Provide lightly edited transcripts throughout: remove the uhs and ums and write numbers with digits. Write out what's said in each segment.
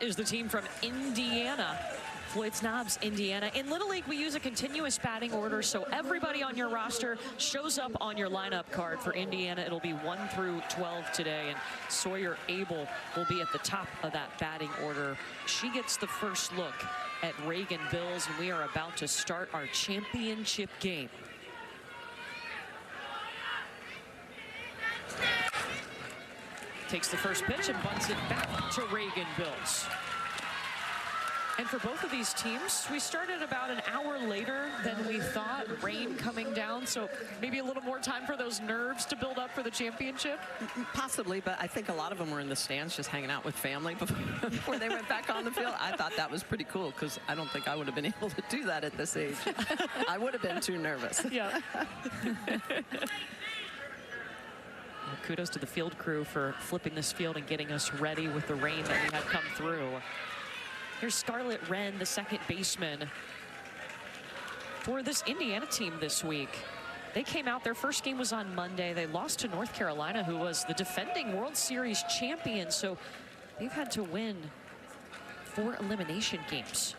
Is the team from Indiana. Floyds, Indiana. In Little League, we use a continuous batting order, so everybody on your roster shows up on your lineup card. For Indiana, it'll be 1 through 12 today, and Sawyer Abel will be at the top of that batting order. She gets the first look at Reagan Bills, and we are about to start our championship game. Takes the first pitch and bunts it back to Reagan Bills. And for both of these teams, we started about an hour later than we thought. Rain coming down, so maybe a little more time for those nerves to build up for the championship? Possibly, but I think a lot of them were in the stands just hanging out with family before they went back on the field. I thought that was pretty cool because I don't think I would have been able to do that at this age. I would have been too nervous. Yeah. Well, kudos to the field crew for flipping this field and getting us ready with the rain that we had come through. Here's Scarlett Wren, the second baseman for this Indiana team this week. They came out, their first game was on Monday. They lost to North Carolina, who was the defending World Series champion. So they've had to win 4 elimination games.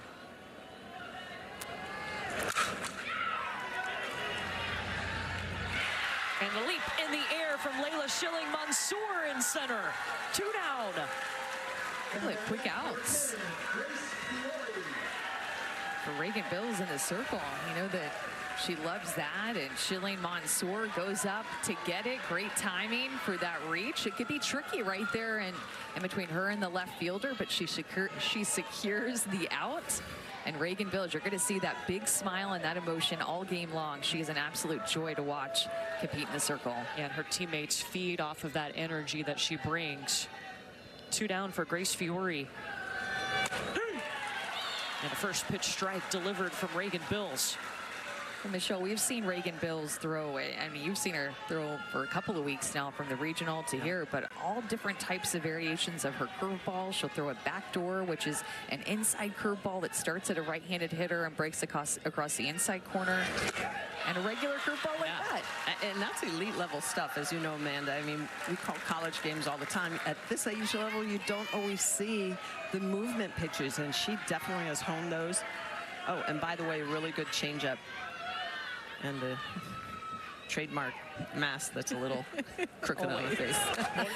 And the leap in the air from Layla Schilling. Mansour in center. 2 down. Really quick outs for Reagan Bills in the circle. You know that she loves that, and Schilling Mansour goes up to get it. Great timing for that reach. It could be tricky right there in between her and the left fielder, but she secures the out. And Reagan Bills, you're going to see that big smile and that emotion all game long. She is an absolute joy to watch compete in the circle. Yeah, and her teammates feed off of that energy that she brings. 2 down for Grace Fiore. And a first pitch strike delivered from Reagan Bills. Well, Michelle, we've seen Reagan Bills throw. I mean, you've seen her throw for a couple of weeks now, from the regional to here, but all different types of variations of her curveball. She'll throw a backdoor, which is an inside curveball that starts at a right-handed hitter and breaks across the inside corner, and a regular curveball like that. And that's elite level stuff, as you know, Amanda. I mean, we call college games all the time. At this age level, you don't always see the movement pitches, and she definitely has honed those. Oh, and by the way, really good changeup. And the trademark mask that's a little crooked on her face.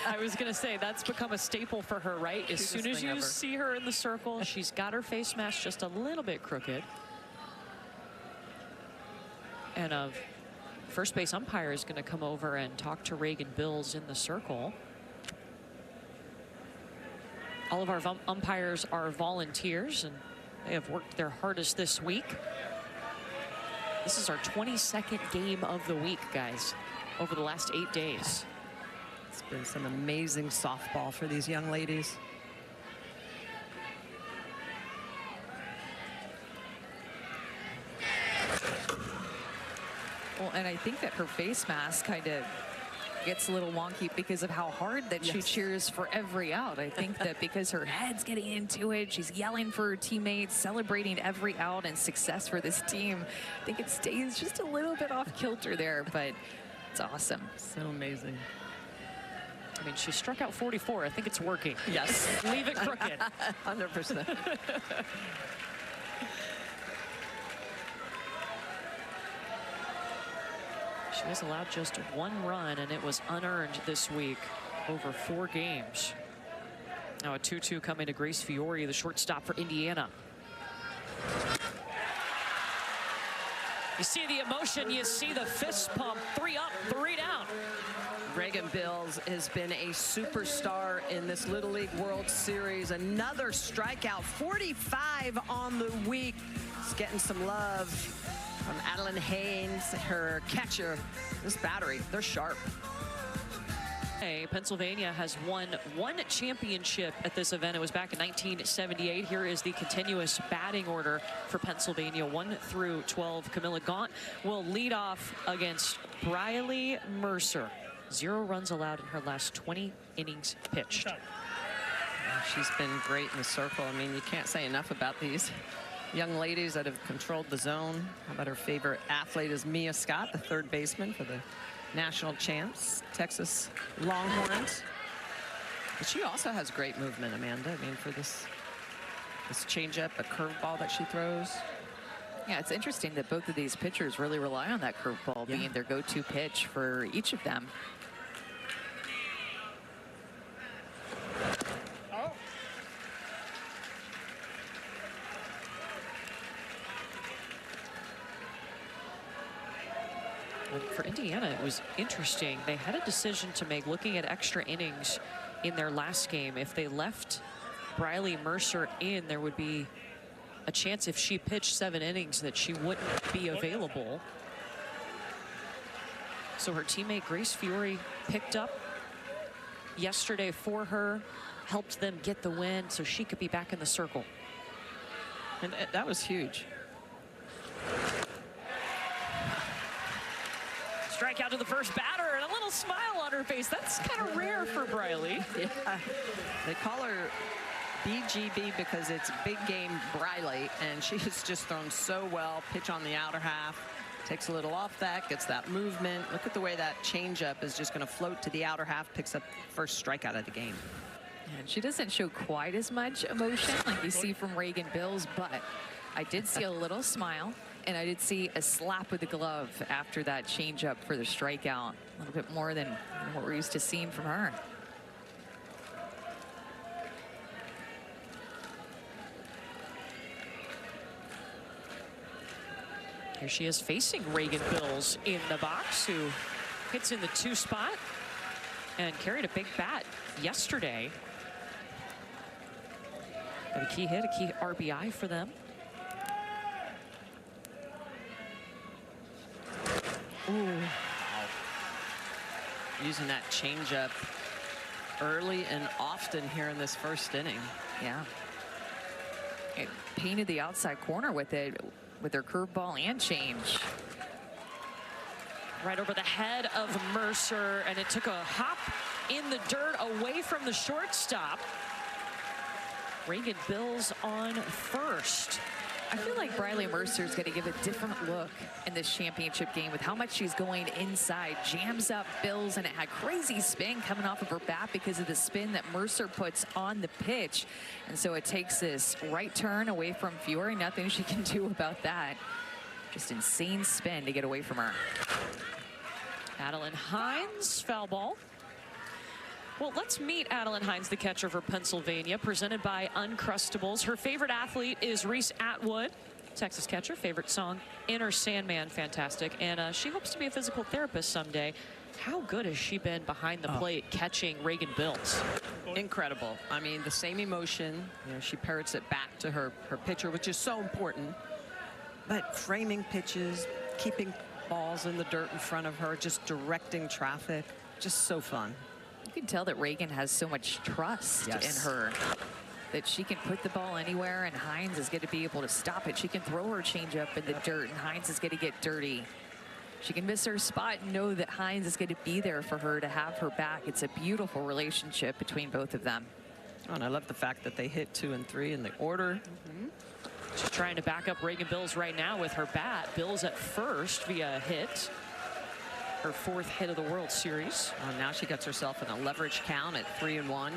I was going to say, that's become a staple for her, right? As soon as you see her in the circle, she's got her face mask just a little bit crooked. And a first base umpire is going to come over and talk to Reagan Bills in the circle. All of our umpires are volunteers, and they have worked their hardest this week. This is our 22nd game of the week, guys, over the last 8 days. It's been some amazing softball for these young ladies. Well, and I think that her face mask kind of gets a little wonky because of how hard that she cheers for every out. I think that because her head's getting into it, she's yelling for her teammates, celebrating every out and success for this team. I think it stays just a little bit off kilter there, but it's awesome. So amazing. I mean, she struck out 44. I think it's working. Yes. Leave it crooked. 100%. She has allowed just 1 run, and it was unearned this week over 4 games. Now a 2-2 coming to Grace Fiore, the shortstop for Indiana. You see the emotion, you see the fist pump. 3 up, 3 down. Reagan Bills has been a superstar in this Little League World Series. Another strikeout, 45 on the week. It's getting some love from Adeline Haynes, her catcher. This battery, they're sharp. Pennsylvania has won 1 championship at this event. It was back in 1978. Here is the continuous batting order for Pennsylvania, 1 through 12. Camilla Gaunt will lead off against Briley Mercer. 0 runs allowed in her last 20 innings pitched. She's been great in the circle. I mean, you can't say enough about these young ladies that have controlled the zone. How about her favorite athlete is Mia Scott, the 3rd baseman for the national champs, Texas Longhorns. But she also has great movement, Amanda. I mean, for this This changeup, a curveball that she throws. Yeah, it's interesting that both of these pitchers really rely on that curveball being their go-to pitch for each of them. For Indiana, it was interesting. They had a decision to make looking at extra innings in their last game. If they left Briley Mercer in, there would be a chance if she pitched 7 innings that she wouldn't be available. So her teammate Grace Fiore picked up yesterday for her, helped them get the win so she could be back in the circle. And that was huge. Strikeout to the first batter and a little smile on her face. That's kind of rare for Briley. Yeah. They call her BGB because it's big game Briley, and she has just thrown so well. Pitch on the outer half, takes a little off that, gets that movement. Look at the way that changeup is just going to float to the outer half, picks up first strikeout of the game. And she doesn't show quite as much emotion like you see from Reagan Bills, but I did see a little smile, and I did see a slap with the glove after that changeup for the strikeout. A little bit more than what we're used to seeing from her. Here she is facing Reagan Bills in the box, who hits in the 2 spot and carried a big bat yesterday. Got a key hit, a key RBI for them. Ooh. Using that changeup early and often here in this first inning. Yeah. It painted the outside corner with it, with their curveball and change. Right over the head of Mercer, and it took a hop in the dirt away from the shortstop. Reagan Bills on first. I feel like Briley Mercer's going to give a different look in this championship game with how much she's going inside. Jams up Bills, and it had crazy spin coming off of her bat because of the spin that Mercer puts on the pitch. And so it takes this right turn away from Fiore. Nothing she can do about that. Just insane spin to get away from her. Adeline Hines, foul ball. Well, let's meet Adeline Hines, the catcher for Pennsylvania, presented by Uncrustables. Her favorite athlete is Reese Atwood, Texas catcher. Favorite song, Inner Sandman, fantastic. And she hopes to be a physical therapist someday. How good has she been behind the plate catching Reagan Bills? Incredible. I mean, the same emotion. You know, she parrots it back to her pitcher, which is so important. But framing pitches, keeping balls in the dirt in front of her, just directing traffic, just so fun. You can tell that Reagan has so much trust in her that she can put the ball anywhere, and Hines is going to be able to stop it. She can throw her changeup in the dirt, and Hines is going to get dirty. She can miss her spot and know that Hines is going to be there for her to have her back. It's a beautiful relationship between both of them. Oh, and I love the fact that they hit 2 and 3 in the order. She's trying to back up Reagan Bills right now with her bat. Bills at first via hit. Her 4th hit of the World Series. Oh, now she gets herself in a leverage count at 3-1. I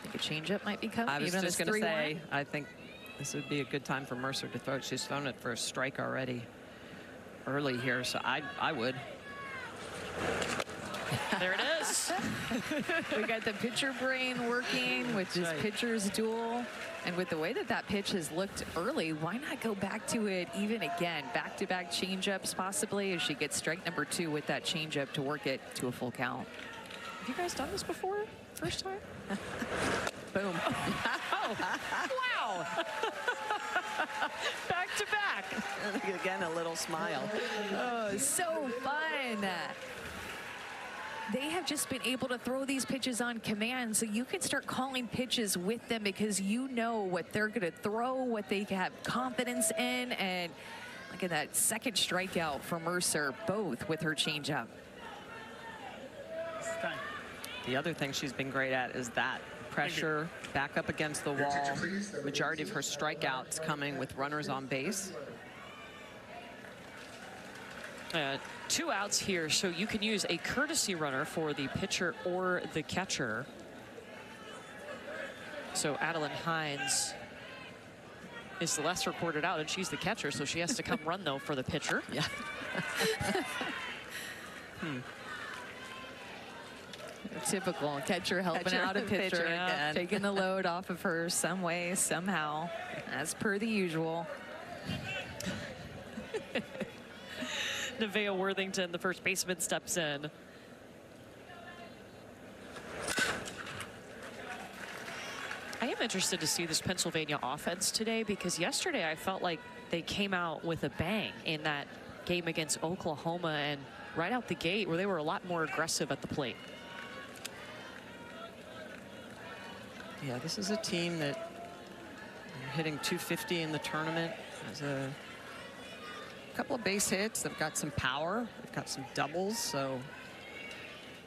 think a changeup might be coming. I was just going to say, I think this would be a good time for Mercer to throw it. She's thrown it for a strike already early here, so I would. There it is. We got the pitcher brain working with this pitcher's duel. And with the way that that pitch has looked early, why not go back to it even again? Back-to-back changeups possibly as she gets strike number 2 with that changeup to work it to a full count. Have you guys done this before? First time? Boom. Oh, wow. Back to back. Again, a little smile. Oh, so fun. They have just been able to throw these pitches on command, so you can start calling pitches with them because you know what they're going to throw, what they have confidence in. And look at that second strikeout for Mercer, both with her changeup. The other thing she's been great at is that pressure back up against the wall. Majority of her strikeouts coming with runners on base. 2 outs here, so you can use a courtesy runner for the pitcher or the catcher. So Adeline Hines is the less recorded out, and she's the catcher, so she has to come run, though, for the pitcher. Yeah. Typical catcher helping out a pitcher, again. taking the load off of her some way, somehow, as per the usual. Nevaeh Worthington, the first baseman, steps in. I am interested to see this Pennsylvania offense today, because yesterday I felt like they came out with a bang in that game against Oklahoma, and right out the gate where they were a lot more aggressive at the plate. Yeah, this is a team that hitting 250 in the tournament. Has a couple of base hits. They've got some power. They've got some doubles. So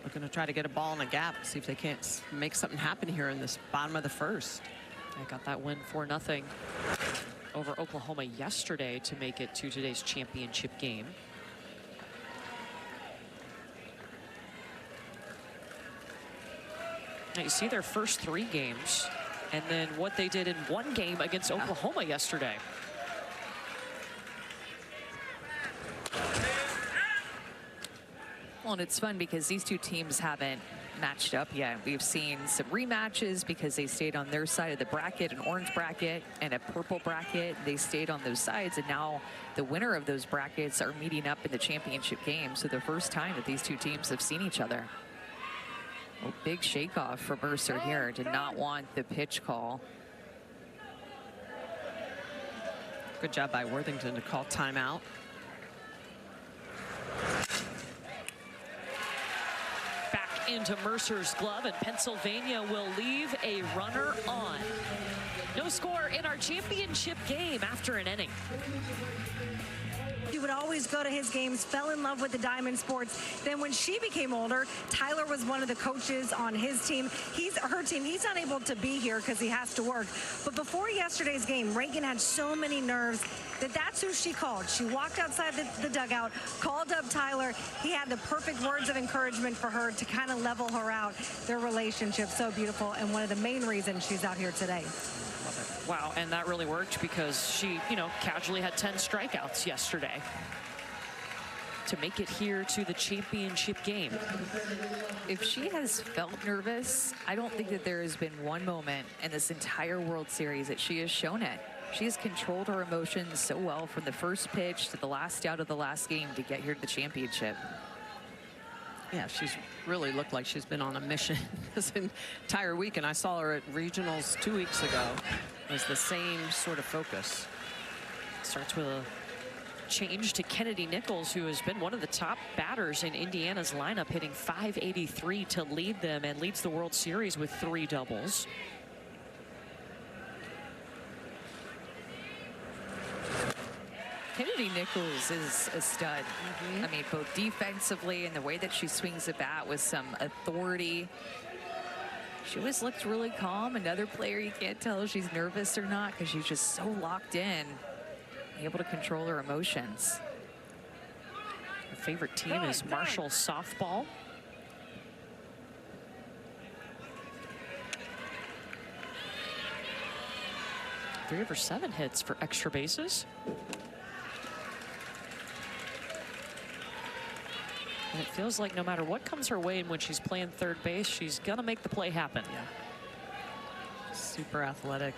we're going to try to get a ball in the gap, see if they can't make something happen here in this bottom of the first. I got that win 4-0 over Oklahoma yesterday to make it to today's championship game. Now you see their first 3 games, and then what they did in 1 game against Oklahoma yesterday. Well, and it's fun because these two teams haven't matched up yet. We've seen some rematches because they stayed on their side of the bracket, an orange bracket and a purple bracket. They stayed on those sides, and now the winner of those brackets are meeting up in the championship game. So the first time that these two teams have seen each other. Oh, big shakeoff for Mercer here. Did not want the pitch call. Good job by Worthington to call timeout. Back into Mercer's glove, and Pennsylvania will leave a runner on. No score in our championship game after an inning. She would always go to his games, fell in love with the Diamond Sports. Then when she became older, Tyler was one of the coaches on his team. Her team. He's not able to be here because he has to work. But before yesterday's game, Reagan had so many nerves that's who she called. She walked outside the dugout, called up Tyler. He had the perfect words of encouragement for her to kind of level her out. Their relationship so beautiful, and one of the main reasons she's out here today. Wow, and that really worked because she, casually had 10 strikeouts yesterday to make it here to the championship game. If she has felt nervous, I don't think that there has been one moment in this entire World Series that she has shown it. She has controlled her emotions so well from the first pitch to the last out of the last game to get here to the championship. Yeah, she's really looked like she's been on a mission this entire week, and I saw her at regionals 2 weeks ago. It was the same sort of focus. Starts with a change to Kennedy Nichols, who has been one of the top batters in Indiana's lineup, hitting .583 to lead them, and leads the World Series with 3 doubles. Kennedy Nichols is a stud. I mean, both defensively and the way that she swings the bat with some authority. She always looked really calm. Another player, you can't tell if she's nervous or not because she's just so locked in, able to control her emotions. Her favorite team is Marshall softball. Three of her 7 hits for extra bases. And it feels like no matter what comes her way, and when she's playing third base, she's gonna make the play happen. Yeah. Super athletic.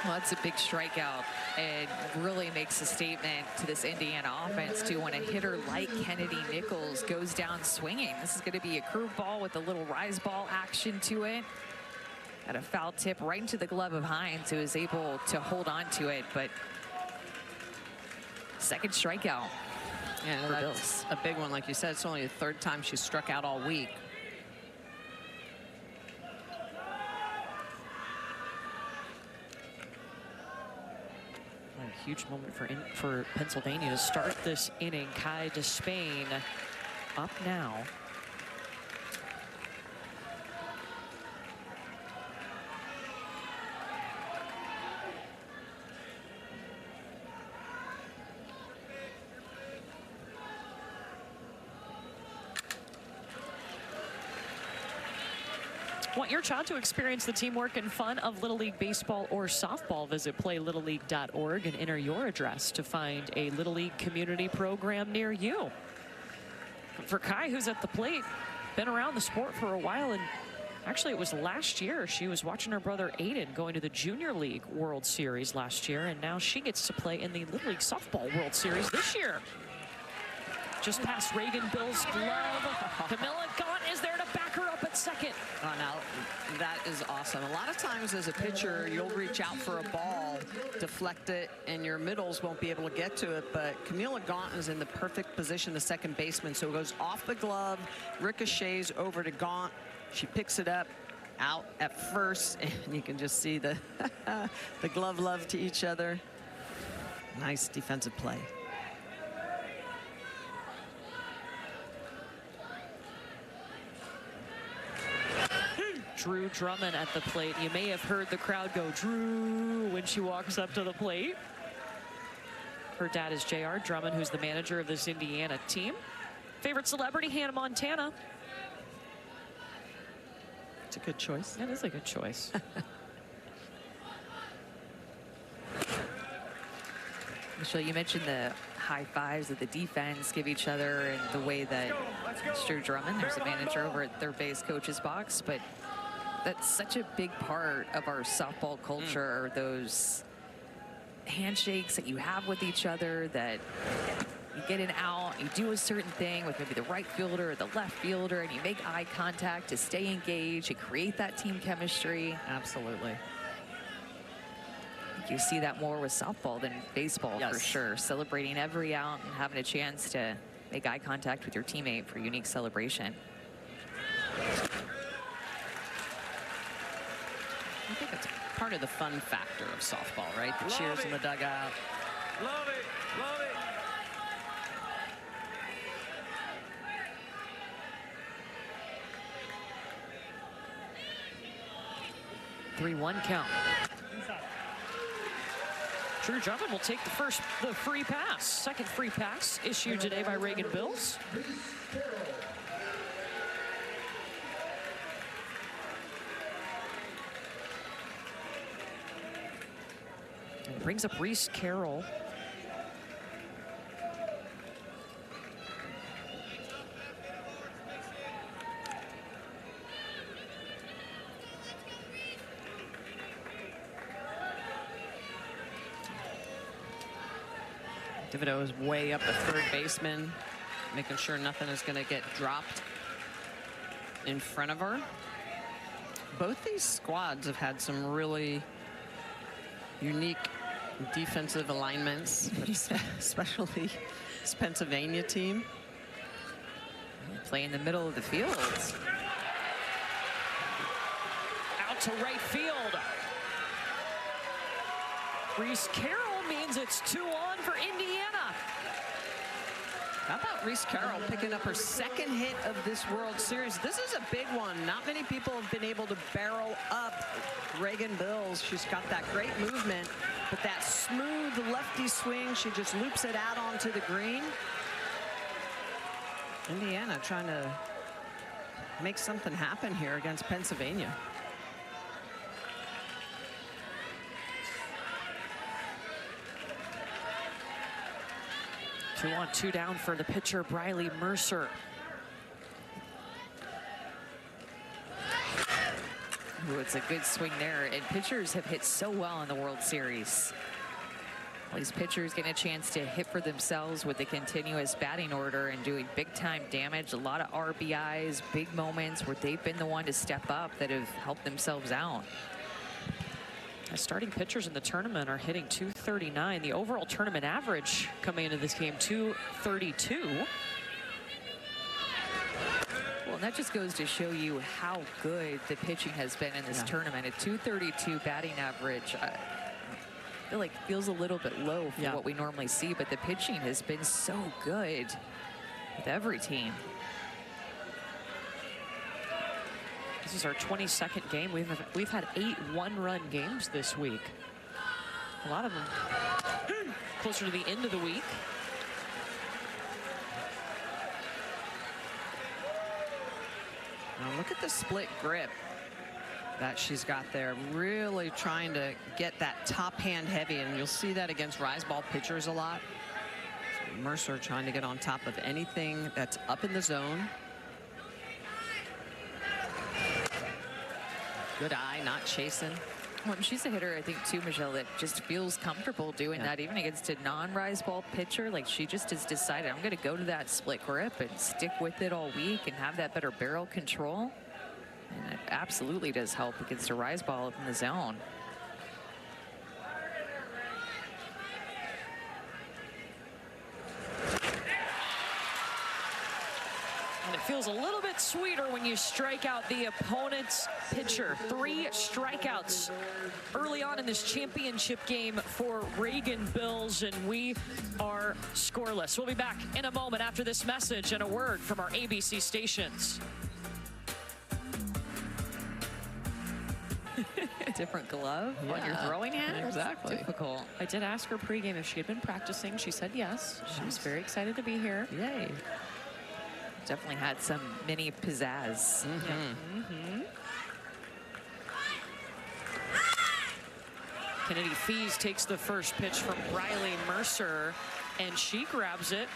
Well, that's a big strikeout, and really makes a statement to this Indiana offense too. When a hitter like Kennedy Nichols goes down swinging, this is going to be a curveball with a little rise ball action to it. Got a foul tip right into the glove of Hines, who is able to hold on to it, but second strikeout. Yeah, that's a big one. Like you said, it's only the 3rd time she's struck out all week. A huge moment for Pennsylvania to start this inning. Kai Despain up now. Want your child to experience the teamwork and fun of Little League baseball or softball? Visit playlittleleague.org and enter your address to find a Little League community program near you. For Kai, who's at the plate, been around the sport for a while, and actually it was last year she was watching her brother Aiden going to the Junior League World Series last year, and now she gets to play in the Little League Softball World Series this year. Just past Reagan Bill's glove. Camilla Gaunt is there to back her up at second. Oh, now that is awesome. A lot of times as a pitcher, you'll reach out for a ball, deflect it, and your middles won't be able to get to it. But Camilla Gaunt is in the perfect position, the second baseman. So it goes off the glove, ricochets over to Gaunt. She picks it up out at first, and you can just see the, the glove love to each other. Nice defensive play. Drew Drummond at the plate. You may have heard the crowd go, Drew, when she walks up to the plate. Her dad is J.R. Drummond, who's the manager of this Indiana team. Favorite celebrity, Hannah Montana. It's a good choice. That is a good choice. Michelle, you mentioned the high fives that the defense give each other and the way that Drew Drummond, there's a manager over at third base coach's box, but that's such a big part of our softball culture, those handshakes that you have with each other, that you get an out, you do a certain thing with maybe the right fielder or the left fielder, and you make eye contact to stay engaged and create that team chemistry. Absolutely. You see that more with softball than baseball, Yes. for sure. Celebrating every out and having a chance to make eye contact with your teammate for unique celebration. I think it's part of the fun factor of softball, right? The cheers in the dugout. Love it, love it. 3-1 count. Drew Drummond will take the free pass. Second free pass issued today by Reagan Bills. And brings up Reese Carroll. Thibodeau is way up the third baseman, making sure nothing is going to get dropped in front of her. Both these squads have had some really unique defensive alignments, especially this Pennsylvania team. Play in the middle of the field. Out to right field. Reese Carroll means it's 2-on for Indiana. How about Reese Carroll picking up her second hit of this World Series? This is a big one. Not many people have been able to barrel up Reagan Bills. She's got that great movement, but that smooth lefty swing, she just loops it out onto the green. Indiana trying to make something happen here against Pennsylvania. Two on, two down for the pitcher, Briley Mercer. Ooh, it's a good swing there, and pitchers have hit so well in the World Series. All these pitchers getting a chance to hit for themselves with the continuous batting order and doing big-time damage. A lot of RBIs, big moments where they've been the one to step up that have helped themselves out. Starting pitchers in the tournament are hitting 239. The overall tournament average coming into this game, 232. Well, and that just goes to show you how good the pitching has been in this tournament. A 232 batting average, I feel like feels a little bit low for what we normally see, but the pitching has been so good with every team. This is our 22nd game. We've had 8 one-run games this week. A lot of them closer to the end of the week. Now look at the split grip. that she's got there, really trying to get that top hand heavy, and you'll see that against rise ball pitchers a lot. So Mercer trying to get on top of anything that's up in the zone. Good eye, not chasing. Well, she's a hitter, I think, too, Michelle, that just feels comfortable doing that, even against a non-rise ball pitcher. Like, she just has decided, I'm going to go to that split grip and stick with it all week and have that better barrel control. And it absolutely does help against a rise ball up in the zone. And it feels a little bit sweeter when you strike out the opponent's pitcher. 3 strikeouts early on in this championship game for Reagan Bills, and we are scoreless. We'll be back in a moment after this message and a word from our ABC stations. Different glove on your throwing hand? Exactly. Difficult. I did ask her pregame if she had been practicing. She said yes. She was very excited to be here. Yay. Definitely had some mini pizzazz. Kennedy Fees takes the first pitch from Briley Mercer, and she grabs it.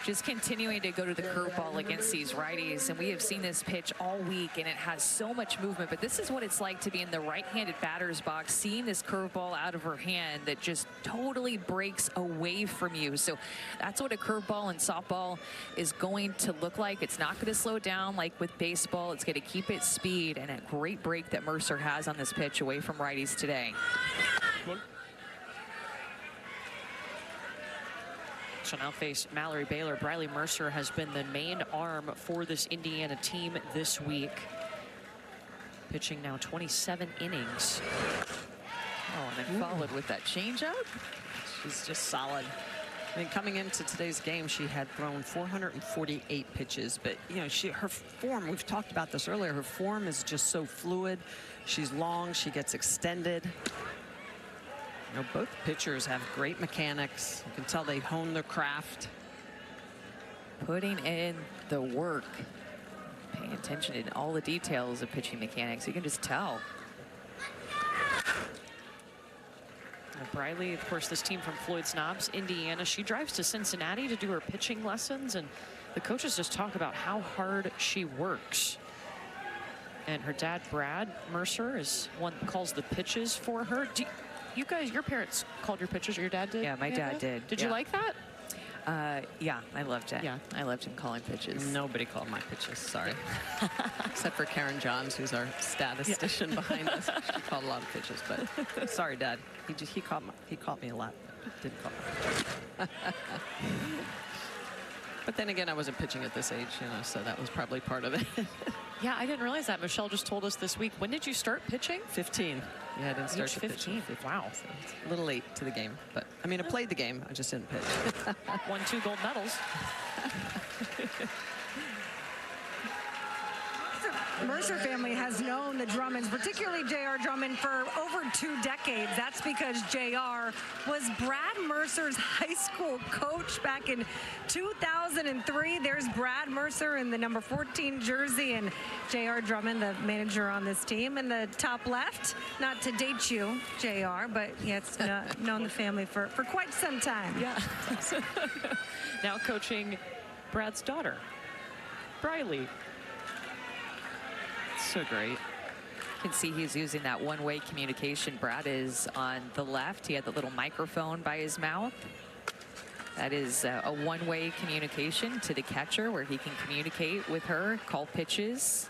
Just continuing to go to the curveball against these righties, and we have seen this pitch all week, and it has so much movement. But this is what it's like to be in the right-handed batter's box, seeing this curveball out of her hand that just totally breaks away from you. So that's what a curveball in softball is going to look like. It's not going to slow down like with baseball. It's going to keep its speed, and a great break that Mercer has on this pitch away from righties today. She'll now face Mallory Baylor. Briley Mercer has been the main arm for this Indiana team this week. Pitching now 27 innings. Oh, and then followed with that changeup. She's just solid. I mean, coming into today's game, she had thrown 448 pitches, but you know, her form, we've talked about this earlier, her form is just so fluid. She's long, she gets extended. You know, both pitchers have great mechanics. You can tell they hone their craft. Putting in the work. Paying attention to all the details of pitching mechanics. You can just tell. Briley, of course, this team from Floyds Knobs, Indiana. She drives to Cincinnati to do her pitching lessons, and the coaches just talk about how hard she works. And her dad, Brad Mercer, is one that calls the pitches for her. You guys, your parents called your pitches, or your dad did? Yeah, my dad did. Did you like that? Yeah, I loved it. Yeah. I loved him calling pitches. Nobody called my pitches, sorry. Except for Karen Johns, who's our statistician behind us. She called a lot of pitches, but sorry, Dad. He caught me a lot. Didn't call me. But then again, I wasn't pitching at this age, you know, so that was probably part of it. Yeah, I didn't realize that. Michelle just told us this week. When did you start pitching? 15. Yeah, I didn't start Age to pitch 15. at Wow. So it's a little late to the game, but I mean, I played the game. I just didn't pitch. Won 2 gold medals. Mercer family has known the Drummonds, particularly J.R. Drummond, for over 2 decades. That's because J.R. was Brad Mercer's high school coach back in 2003. There's Brad Mercer in the number 14 jersey, and J.R. Drummond, the manager on this team. In the top left, not to date you, J.R., but he has known the family for quite some time. Yeah. Now coaching Brad's daughter, Briley. So great. You can see he's using that one-way communication. Brad is on the left. He had the little microphone by his mouth. That is a one-way communication to the catcher where he can communicate with her, call pitches.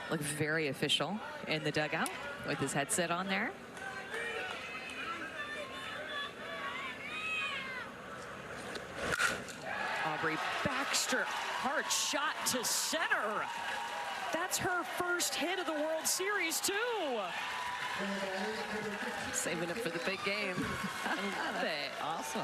Look very official in the dugout with his headset on there. Aubrey Baxter, hard shot to center. That's her first hit of the World Series, too. Saving it for the big game. I love it. Awesome.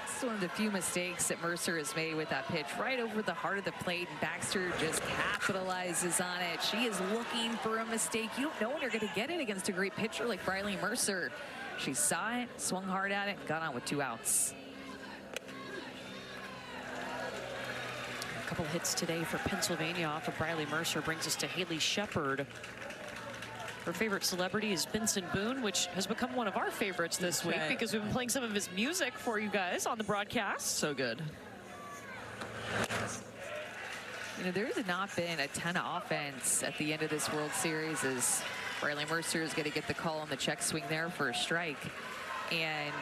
It's one of the few mistakes that Mercer has made with that pitch right over the heart of the plate, and Baxter just capitalizes on it. She is looking for a mistake. You don't know when you're going to get it against a great pitcher like Briley Mercer. She saw it, swung hard at it, and got on with 2 outs. couple hits today for Pennsylvania off of Briley Mercer. Brings us to Haley Shepard. Her favorite celebrity is Benson Boone, which has become one of our favorites this week because we've been playing some of his music for you guys on the broadcast. So good. You know, there's not been a ton of offense at the end of this World Series as Briley Mercer is going to get the call on the check swing there for a strike. And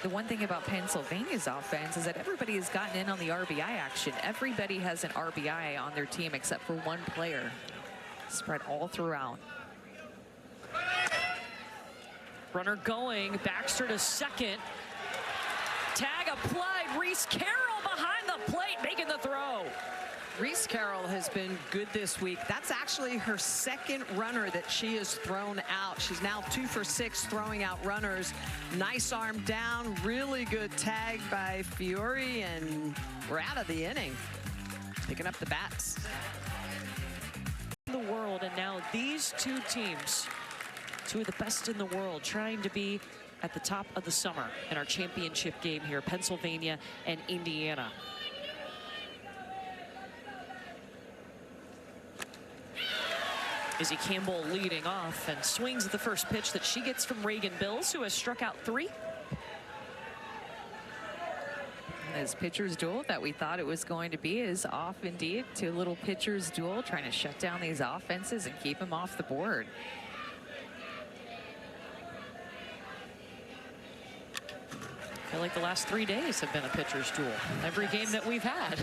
the one thing about Pennsylvania's offense is that everybody has gotten in on the RBI action. Everybody has an RBI on their team except for one player. Spread all throughout. Runner going, Baxter to second. Tag applied, Reese Carroll behind the plate, making the throw. Reese Carroll has been good this week. That's actually her second runner that she has thrown out. She's now 2 for 6 throwing out runners. Nice arm down, really good tag by Fiore, and we're out of the inning. Picking up the bats. The world, and now these two teams, two of the best in the world, trying to be at the top of the summer in our championship game here, Pennsylvania and Indiana. Izzy Campbell leading off and swings at the first pitch that she gets from Reagan Bills, who has struck out 3. This pitcher's duel that we thought it was going to be is off indeed to a little pitcher's duel, trying to shut down these offenses and keep them off the board. I feel like the last 3 days have been a pitcher's duel. Every game that we've had.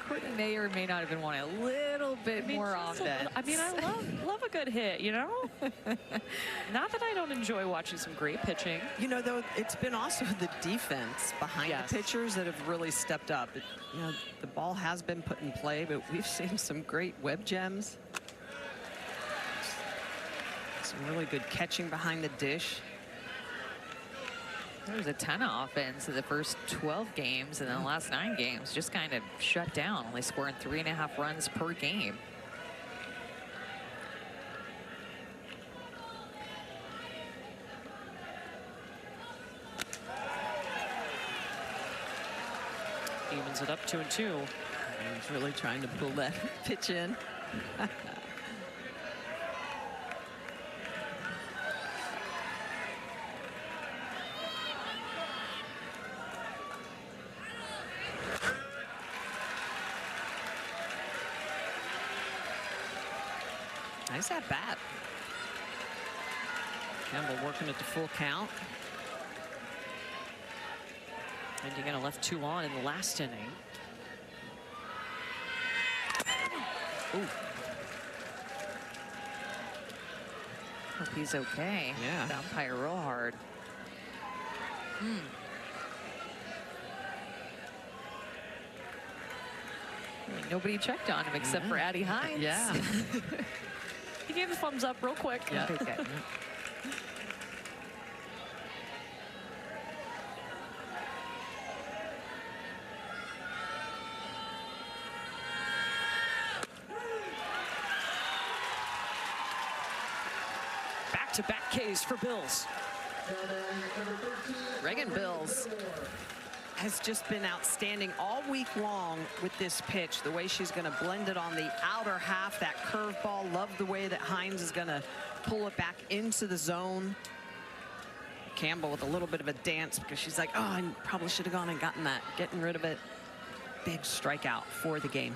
Courtney may or may not have been wanting a little bit more often. I mean, I love a good hit, you know? Not that I don't enjoy watching some great pitching. You know, though, it's been also the defense behind the pitchers that have really stepped up. You know, the ball has been put in play, but we've seen some great web gems. Some really good catching behind the dish. There was a ton of offense in the first 12 games, and then the last 9 games just kind of shut down, only scoring 3.5 runs per game. Evens it up 2-2. He's really trying to pull that pitch in. Nice at bat. Campbell working at the full count. Indiana left 2 on in the last inning. Ooh. Hope he's okay. Yeah. The umpire real hard. Nobody checked on him except for Addie Hines. Yeah. He gave a thumbs up real quick. Yeah. Okay. Back-to-back Ks for Bills. Reagan Bills has just been outstanding all week long with this pitch. The way she's going to blend it on the outer half, that curveball. Love the way that Hines is going to pull it back into the zone. Campbell with a little bit of a dance because she's like, oh, I probably should have gone and gotten that. Getting rid of it. Big strikeout for the game.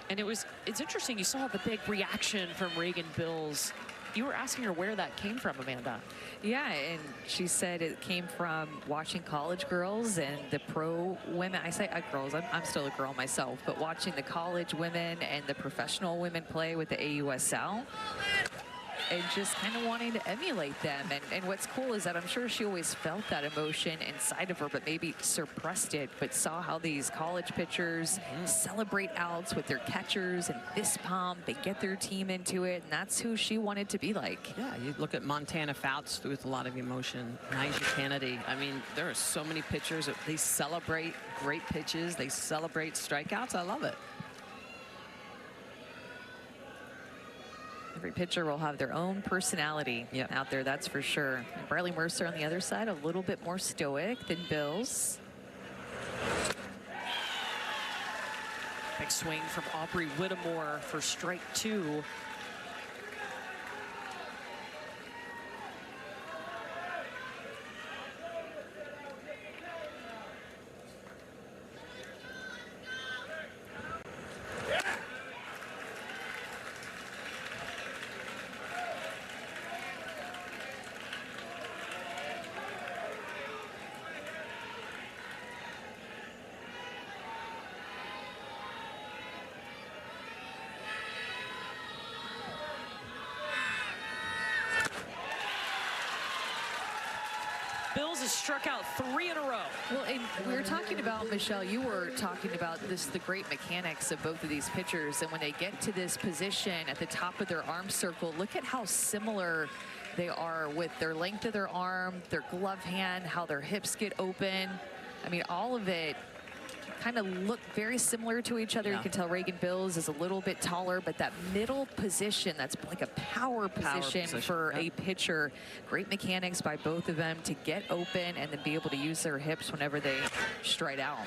And it's interesting, you saw the big reaction from Reagan Bills. You were asking her where that came from, Amanda. Yeah, and she said it came from watching college girls and the pro women. I say girls, I'm still a girl myself, but watching the college women and the professional women play with the AUSL. And just kind of wanting to emulate them. And what's cool is that I'm sure she always felt that emotion inside of her, but maybe suppressed it, but saw how these college pitchers celebrate outs with their catchers and fist pump. They get their team into it, and that's who she wanted to be like. Yeah, you look at Montana Fouts with a lot of emotion. Nyjah Kennedy. I mean, there are so many pitchers that they celebrate great pitches. They celebrate strikeouts. I love it. Every pitcher will have their own personality out there, that's for sure. And Bradley Mercer on the other side, a little bit more stoic than Bills. Big swing from Aubrey Whittemore for strike 2. Bills has struck out 3 in a row. Well, and we were talking about, Michelle, you were talking about the great mechanics of both of these pitchers. And when they get to this position at the top of their arm circle, look at how similar they are with their length of their arm, their glove hand, how their hips get open. I mean, all of it kind of look very similar to each other. You can tell Reagan Bills is a little bit taller, but that middle position, that's like a power position for a pitcher. Great mechanics by both of them to get open and then be able to use their hips whenever they stride out.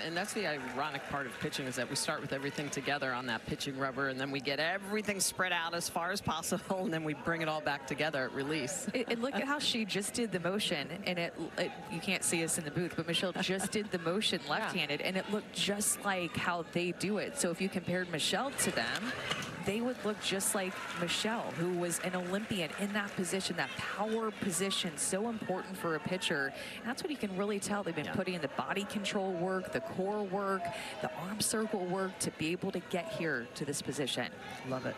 And that's the ironic part of pitching, is that we start with everything together on that pitching rubber, and then we get everything spread out as far as possible, and then we bring it all back together at release. And look at how she just did the motion, and you can't see us in the booth, but Michelle just did the motion left-handed, and it looked just like how they do it. So if you compared Michelle to them, they would look just like Michelle, who was an Olympian in that position, that power position, so important for a pitcher. And that's what you can really tell. They've been putting in the body control work, the core work, the arm circle work to be able to get here to this position. Love it.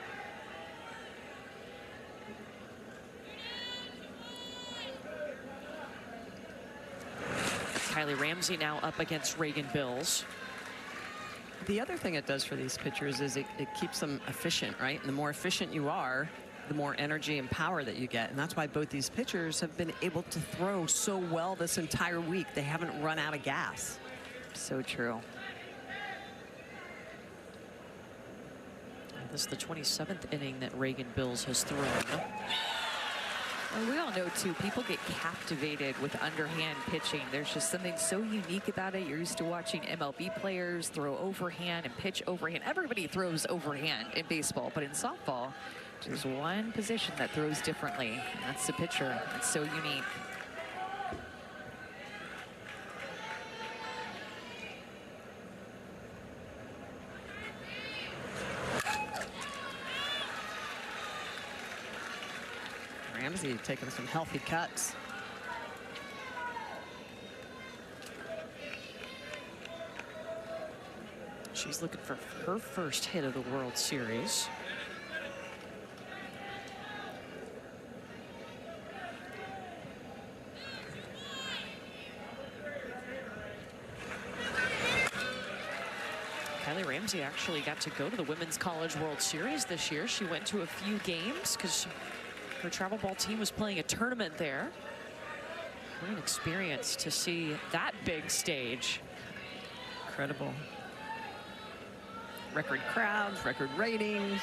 Kylie Ramsey now up against Reagan Bills. The other thing it does for these pitchers is it keeps them efficient, right? And the more efficient you are, the more energy and power that you get. And that's why both these pitchers have been able to throw so well this entire week. They haven't run out of gas. So true. This is the 27th inning that Reagan Bills has thrown. Well, we all know, too, people get captivated with underhand pitching. There's just something so unique about it. You're used to watching MLB players throw overhand and pitch overhand. Everybody throws overhand in baseball, but in softball, there's one position that throws differently, and that's the pitcher. It's so unique. Ramsey taking some healthy cuts. She's looking for her first hit of the World Series. Kylie Ramsey actually got to go to the Women's College World Series this year. She went to a few games because her travel ball team was playing a tournament there. What an experience to see that big stage. Incredible. Record crowds, record ratings.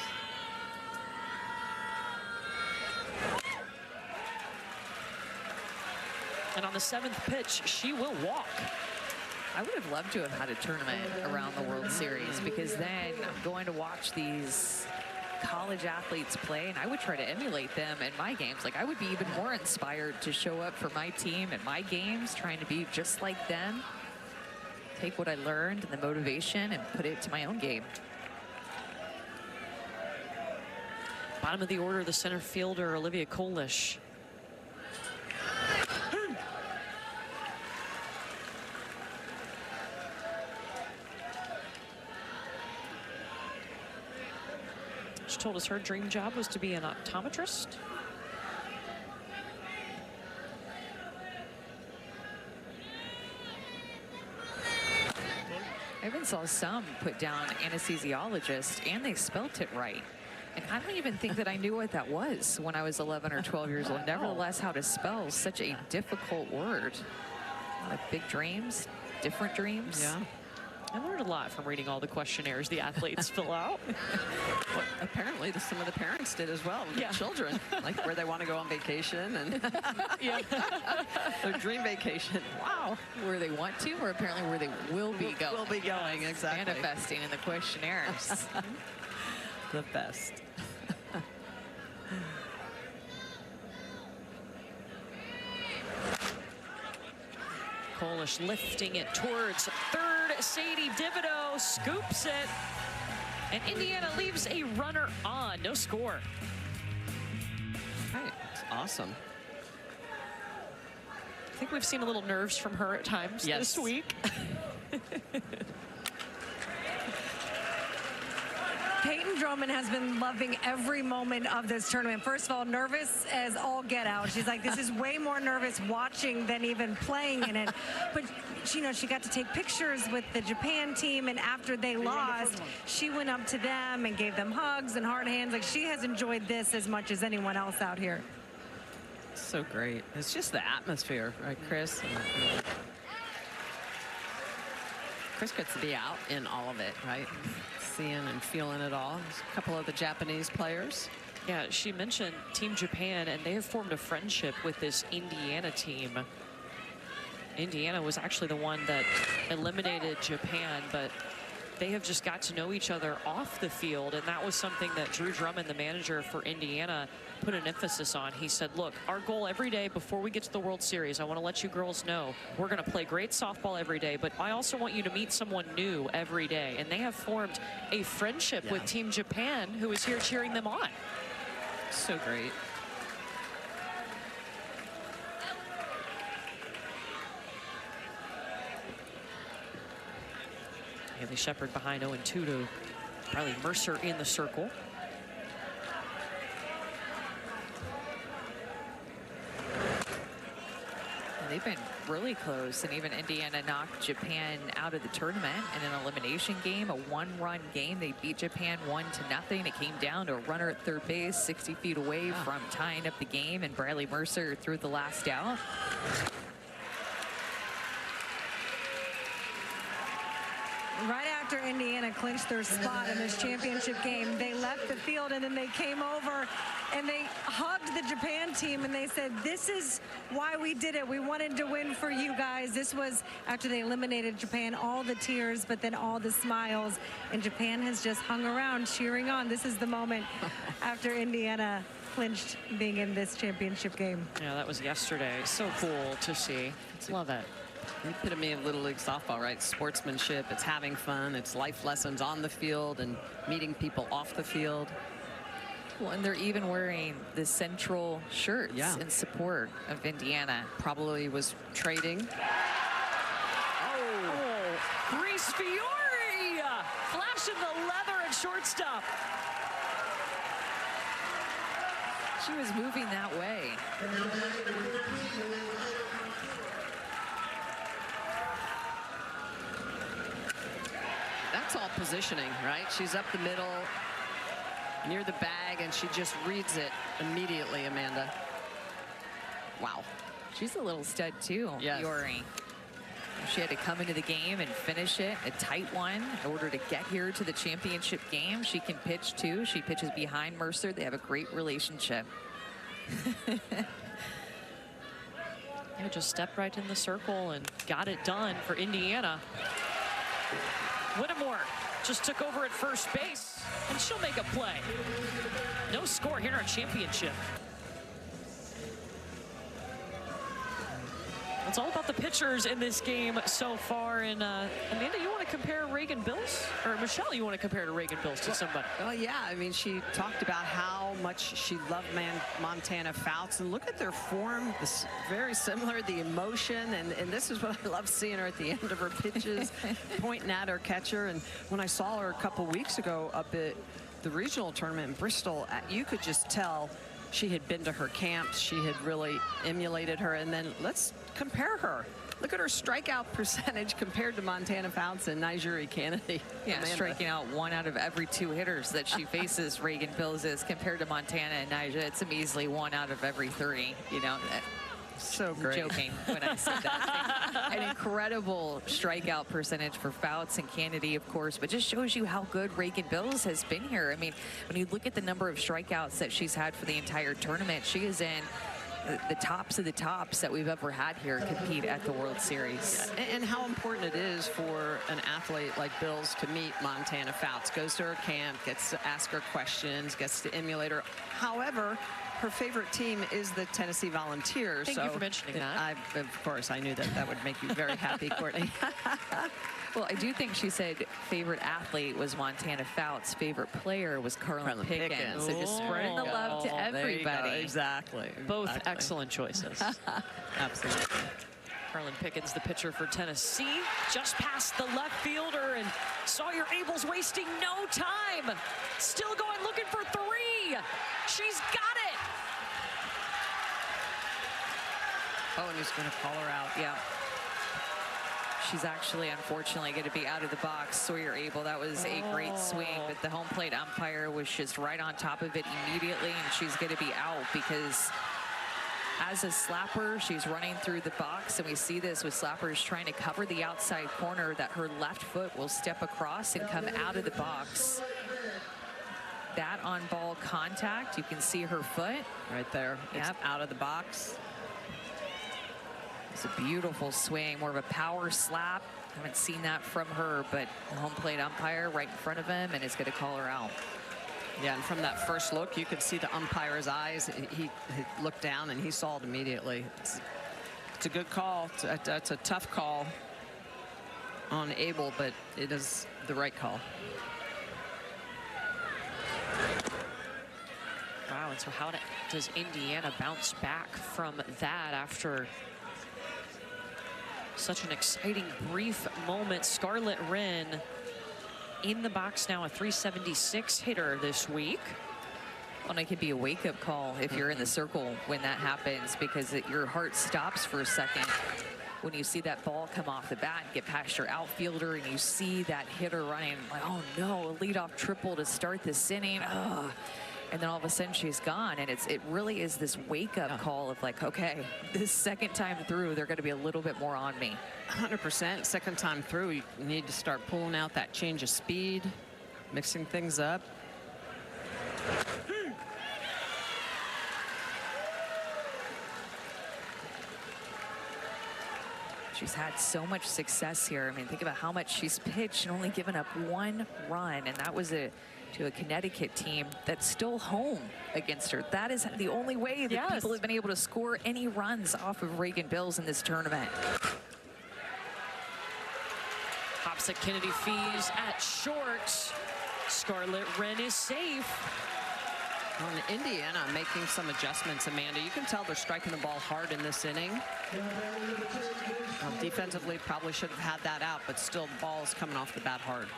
And on the 7th pitch, she will walk. I would have loved to have had a tournament around the World Series, because then I'm going to watch these college athletes play, and I would try to emulate them in my games. Like, I would be even more inspired to show up for my team at my games, trying to be just like them. Take what I learned and the motivation and put it to my own game. Bottom of the order, the center fielder, Olivia Kolish. She told us her dream job was to be an optometrist. I even saw some put down anesthesiologist, and they spelt it right. And I don't even think that I knew what that was when I was 11 or 12 years old. Nevertheless, how to spell such a difficult word. A lot of big dreams, different dreams. Yeah. I learned a lot from reading all the questionnaires the athletes fill out. Well, apparently some of the parents did as well with Yeah. their children, like where they want to go on vacation and Yeah. their dream vacation. Wow. Where they want to, or apparently where they will be going. Will be going, exactly. Manifesting in the questionnaires. The best. Kolish lifting it towards third. Sadie Divido scoops it. And Indiana leaves a runner on. No score. Right. It's awesome. I think we've seen a little nerves from her at times Yes. this week. Peyton Drummond has been loving every moment of this tournament. First of all, nervous as all get out. She's like, this is way more nervous watching than even playing in it. But she got to take pictures with the Japan team, and after they lost, she went up to them and gave them hugs and hard hands. Like, she has enjoyed this as much as anyone else out here. So great. It's just the atmosphere, right, Chris? Chris gets to be out in all of it, right? Seeing and feeling it all. There's a couple of the Japanese players. Yeah, she mentioned Team Japan, and they have formed a friendship with this Indiana team. Indiana was actually the one that eliminated Japan, but they have just got to know each other off the field, and that was something that Drew Drummond, the manager for Indiana, put an emphasis on. He said, look, our goal every day before we get to the World Series, I want to let you girls know we're going to play great softball every day, but I also want you to meet someone new every day. And they have formed a friendship with Team Japan, who is here cheering them on. So great. Haley Shepard behind 0-2 to Riley Mercer in the circle. They've been really close, and even Indiana knocked Japan out of the tournament in an elimination game, a one-run game. They beat Japan 1-0. It came down to a runner at third base, 60 feet away from tying up the game, and Bradley Mercer threw the last out. Right after Indiana clinched their spot in this championship game, they left the field and then they came over and they hugged the Japan team and they said, this is why we did it. We wanted to win for you guys. This was after they eliminated Japan, all the tears, but then all the smiles. And Japan has just hung around cheering on. This is the moment after Indiana clinched being in this championship game. Yeah, that was yesterday. So cool to see. Love it. The epitome of Little League softball, right? Sportsmanship, it's having fun, it's life lessons on the field and meeting people off the field. Well, and they're even wearing the central shirts in support of Indiana. Probably was trading. Oh, Reese Fiore flashing the leather at shortstop. She was moving that way. That's all positioning, right? She's up the middle, near the bag, and she just reads it immediately, Amanda. Wow. She's a little stud too, Yes. Fiore. She had to come into the game and finish it, a tight one, in order to get here to the championship game. She can pitch too. She pitches behind Mercer. They have a great relationship. Yeah, just stepped right in the circle and got it done for Indiana. Whittemore just took over at first base, and she'll make a play. No score here in our championship. It's all about the pitchers in this game so far. And Amanda, you want to compare Reagan Bills? Or Michelle, you want to compare to Reagan Bills to somebody? Well, yeah, I mean, she talked about how much she loved Montana Fouts, and look at their form. This very similar, the emotion, and this is what I love seeing her at the end of her pitches, pointing at her catcher. And when I saw her a couple weeks ago up at the regional tournament in Bristol, you could just tell she had been to her camps. She had really emulated her. And then let's compare her. Look at her strikeout percentage compared to Montana Fouts and Nigeri Kennedy. Yeah, Amanda. striking out 1 out of every 2 hitters that she faces, Reagan Bills is, compared to Montana and Niger. It's a measly 1 out of every 3, you know. So great. Joking when I said that. An incredible strikeout percentage for Fouts and Kennedy, of course, but just shows you how good Reagan Bills has been here. I mean, when you look at the number of strikeouts that she's had for the entire tournament, she is in the tops of the tops that we've ever had here compete at the World Series. And how important it is for an athlete like Bills to meet Montana Fouts. Goes to her camp, gets to ask her questions, gets to emulate her. However, her favorite team is the Tennessee Volunteers. Thank you for mentioning that. Of course, I knew that would make you very happy, Courtney. Well, I do think she said favorite athlete was Montana Fouts. Favorite player was Carlin Pickens. So just spreading the love to everybody. Exactly. Both excellent choices. Absolutely. Carlin Pickens, the pitcher for Tennessee, just past the left fielder, and Sawyer Abel's wasting no time. Still going, looking for three. She's got it. Oh, and he's going to call her out. Yeah. She's actually, unfortunately, going to be out of the box. Sawyer Abel, that was a great swing, but the home plate umpire was just right on top of it immediately, and she's going to be out because as a slapper, she's running through the box, and we see this with slappers trying to cover the outside corner, that her left foot will step across and come out of the box. That on-ball contact, you can see her foot. Right there. It's out of the box. It's a beautiful swing, more of a power slap. Haven't seen that from her, but the home plate umpire right in front of him and is going to call her out. Yeah, and from that first look, you could see the umpire's eyes. He looked down and he saw it immediately. It's a good call. It's a tough call on Abel, but it is the right call. Wow, and so how does Indiana bounce back from that after such an exciting brief moment? Scarlett Wren in the box now, a 376 hitter this week. Well, it could be a wake-up call if you're in the circle when that happens, because your heart stops for a second when you see that ball come off the bat and get past your outfielder, and you see that hitter running like, oh no, a leadoff triple to start this inning. Ugh. And then all of a sudden she's gone, and it really is this wake-up call of like, okay, this second time through, they're going to be a little bit more on me. 100%. Second time through, you need to start pulling out that change of speed, mixing things up. She's had so much success here. I mean, think about how much she's pitched and only given up one run, and that was to a Connecticut team that's still home against her. That is the only way that people have been able to score any runs off of Reagan Bills in this tournament. Hops at Kennedy Fees at short. Scarlett Wren is safe. On Indiana making some adjustments, Amanda. You can tell they're striking the ball hard in this inning. Defensively, probably should have had that out, but still, the ball is coming off the bat hard.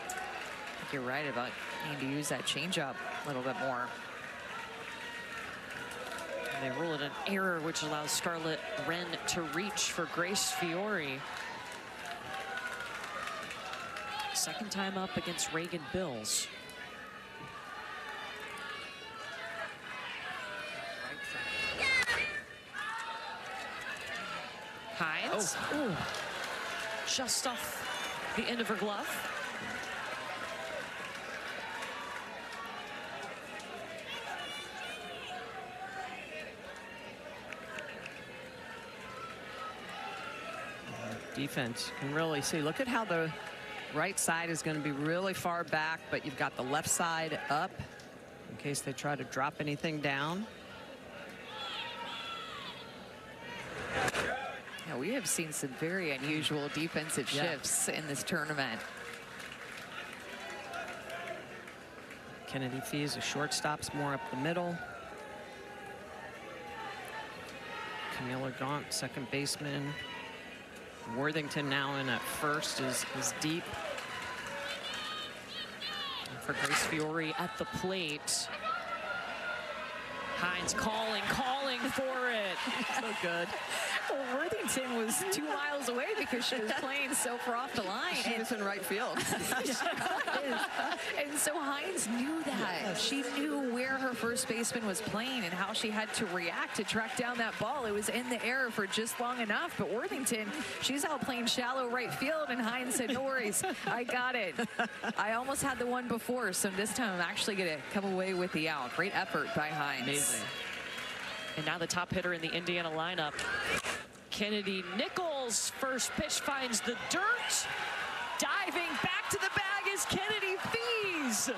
I think you're right about needing to use that changeup a little bit more. And they rule it an error, which allows Scarlett Wren to reach for Grace Fiore. Second time up against Reagan Bills. Hines. Oh. Just off the end of her glove. Defense can really see. Look at how the right side is going to be really far back, but you've got the left side up in case they try to drop anything down. Yeah, we have seen some very unusual defensive shifts in this tournament. Kennedy Fees, the shortstop's more up the middle. Camilla Gaunt, second baseman. Worthington now in at first is deep. And for Grace Fiore at the plate. Hines calling for it. So good. Worthington was 2 miles away because she was playing so far off the line. She was in right field. And so Hines knew that. Yes. She knew where her first baseman was playing and how she had to react to track down that ball. It was in the air for just long enough. But Worthington, she's out playing shallow right field, and Hines said, no worries, I got it. I almost had the one before, so this time I'm actually going to come away with the out. Great effort by Hines. Amazing. And now the top hitter in the Indiana lineup, Kennedy Nichols. First pitch finds the dirt. Diving back to the bag is Kennedy Fees.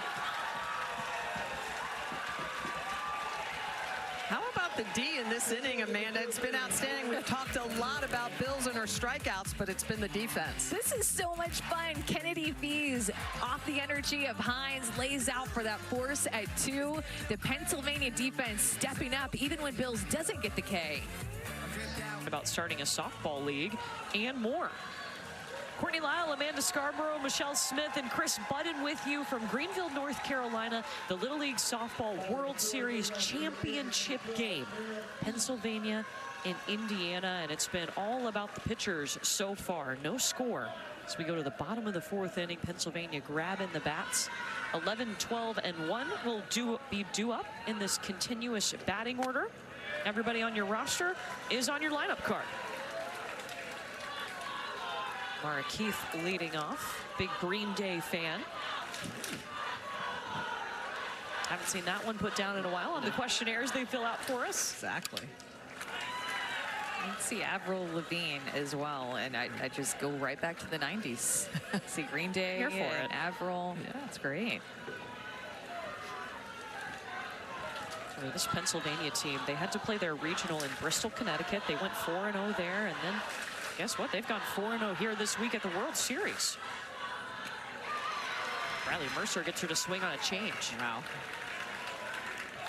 How about the D in this inning, Amanda? It's been outstanding. We've talked a lot about Bills and her strikeouts, but it's been the defense. This is so much fun. Kennedy Fees off the energy of Hines, lays out for that force at 2. The Pennsylvania defense stepping up even when Bills doesn't get the K. About starting a softball league and more. Courtney Lyle, Amanda Scarborough, Michelle Smith, and Chris Budden with you from Greenville, North Carolina. The Little League Softball World Series Championship game. Pennsylvania and Indiana, and it's been all about the pitchers so far. No score. As we go to the bottom of the 4th inning, Pennsylvania grabbing the bats. 11, 12, and 1 will be due up in this continuous batting order. Everybody on your roster is on your lineup card. Mara Keith leading off. Big Green Day fan. Haven't seen that one put down in a while on the questionnaires they fill out for us. Exactly. Let's see Avril Lavigne as well, and I just go right back to the 90s. See Green Day Here for and it. Avril. Yeah, it's great. This Pennsylvania team, they had to play their regional in Bristol, Connecticut. They went 4-0 there, and then guess what? They've gone 4-0 here this week at the World Series. Riley Mercer gets her to swing on a change. Wow.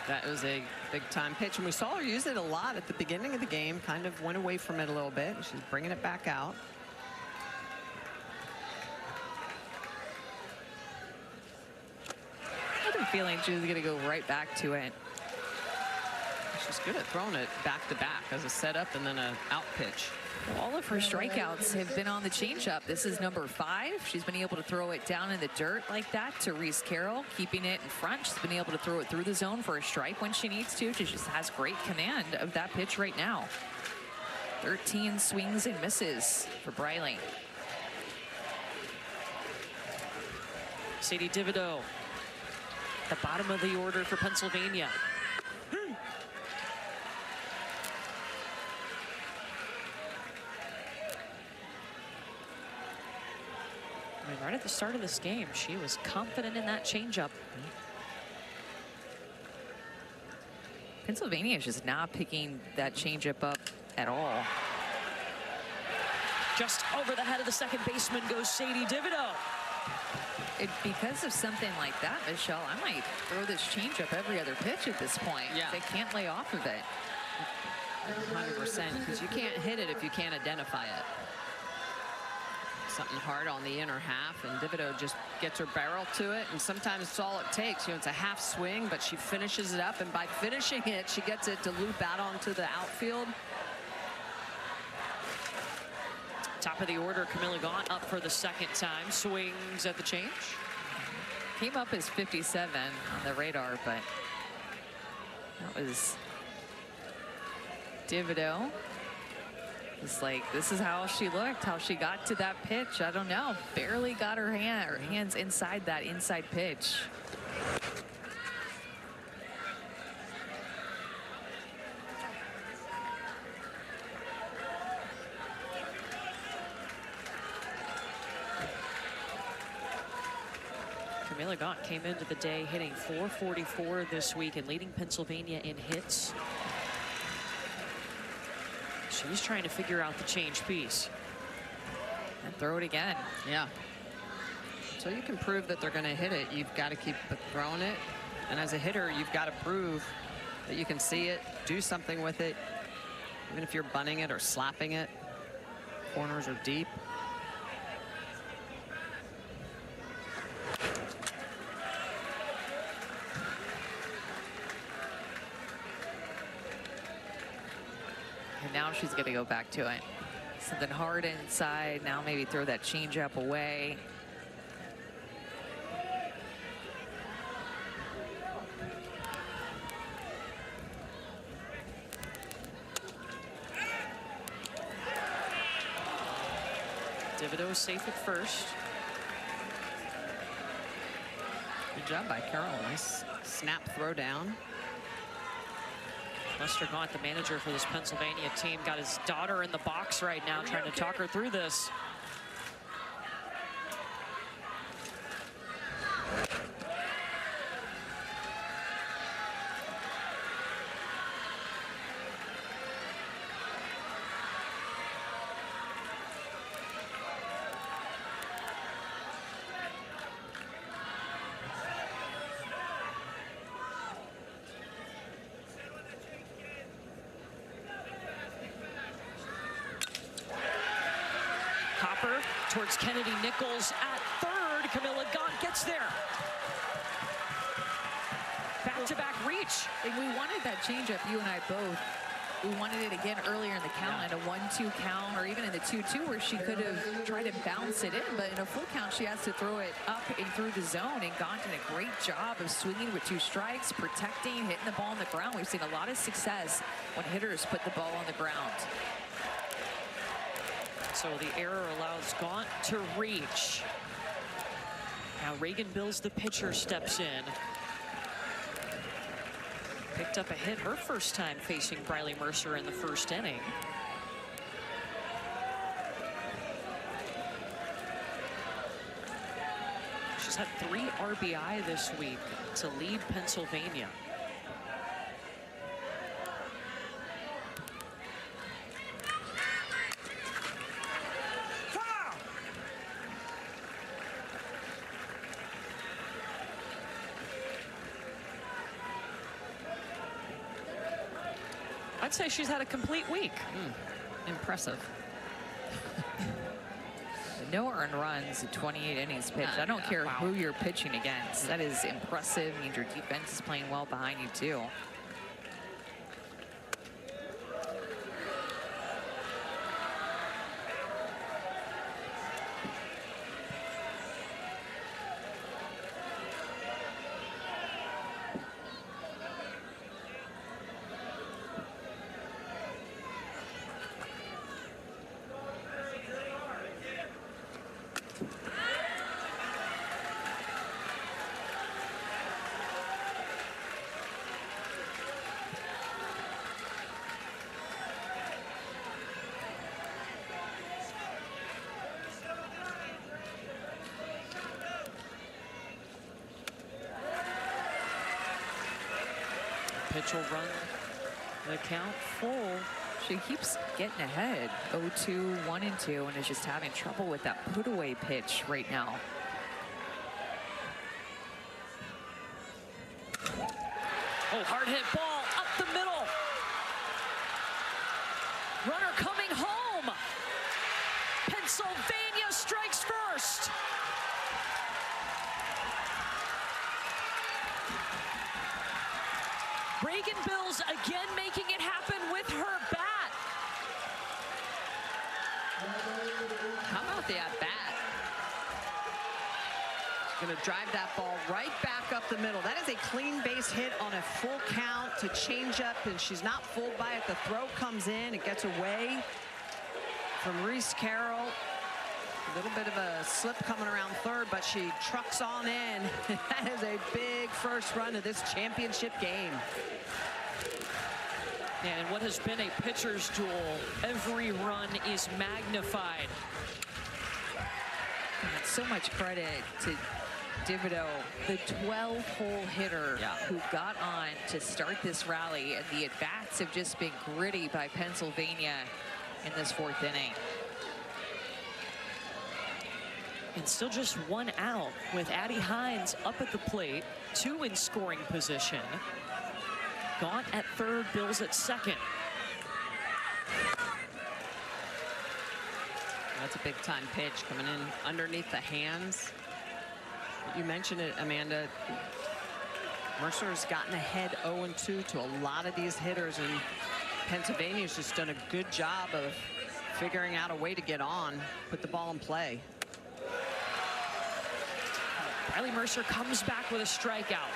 That was a big-time pitch, and we saw her use it a lot at the beginning of the game. Kind of went away from it a little bit. She's bringing it back out. I had a feeling she was going to go right back to it. She's good at throwing it back-to-back as a setup and then an out pitch. Well, all of her strikeouts have been on the changeup. This is number 5. She's been able to throw it down in the dirt like that to Reese Carroll, keeping it in front. She's been able to throw it through the zone for a strike when she needs to. She just has great command of that pitch right now. 13 swings and misses for Briley. Sadie Divido, the bottom of the order for Pennsylvania. I mean, right at the start of this game, she was confident in that changeup. Pennsylvania is just not picking that changeup up at all. Just over the head of the second baseman goes Sadie Divido. Because of something like that, Michelle, I might throw this changeup every other pitch at this point. Yeah. They can't lay off of it. 100%, because you can't hit it if you can't identify it. Something hard on the inner half, and Divido just gets her barrel to it, and sometimes it's all it takes. You know, it's a half swing, but she finishes it up, and by finishing it, she gets it to loop out onto the outfield. Top of the order, Camilla Gaunt up for the second time. Swings at the change. Came up as 57 on the radar, but that was Divido. It's like, this is how she looked, how she got to that pitch. I don't know. Barely got her hands inside that inside pitch. Camilla Gaunt came into the day hitting .444 this week and leading Pennsylvania in hits. She's trying to figure out the change piece. And throw it again. Yeah. So you can prove that they're going to hit it. You've got to keep throwing it. And as a hitter, you've got to prove that you can see it, do something with it, even if you're bunting it or slapping it. Corners are deep. And now she's going to go back to it. Something hard inside. Now maybe throw that changeup away. Thibodeau safe at first. Good job by Carroll. Nice snap throw down. Lester Gaunt, the manager for this Pennsylvania team, got his daughter in the box right now, trying to talk her through this. Hopper towards Kennedy Nichols at third. Camilla Gaunt gets there. Back-to-back reach. And we wanted that changeup, you and I both. We wanted it again earlier in the count, in a 1-2 count, or even in the 2-2, where she could have tried to bounce it in. But in a full count, she has to throw it up and through the zone. And Gaunt did a great job of swinging with 2 strikes, protecting, hitting the ball on the ground. We've seen a lot of success when hitters put the ball on the ground. So the error allows Gaunt to reach. Now Reagan Bills, the pitcher, steps in. Picked up a hit her first time facing Briley Mercer in the first inning. She's had 3 RBI this week to lead Pennsylvania. I'd say she's had a complete week. Impressive. No earned runs in 28 innings pitched. I don't care who you're pitching against. That is impressive. Means your defense is playing well behind you too. Pitch will run the count full. She keeps getting ahead, 0-2, 1-2, and is just having trouble with that put-away pitch right now. Oh, hard hit ball up the middle. Runner coming home. Pennsylvania strikes first. Reagan Bills again making it happen with her bat. How about the at-bat? She's going to drive that ball right back up the middle. That is a clean base hit on a full count to change up, and she's not fooled by it. The throw comes in. It gets away from Reese Carroll. A little bit of a slip coming around third, but she trucks on in. That is a big first run of this championship game. And what has been a pitcher's duel, every run is magnified. And so much credit to Thibodeau, the 12-hole hitter who got on to start this rally, and the at-bats have just been gritty by Pennsylvania in this 4th inning. And still just 1 out with Addie Hines up at the plate, 2 in scoring position. Gaunt at third, Bills at second. That's a big-time pitch coming in underneath the hands. You mentioned it, Amanda. Mercer has gotten ahead 0-2 to a lot of these hitters, and Pennsylvania's just done a good job of figuring out a way to get on, put the ball in play. Riley Mercer comes back with a strikeout.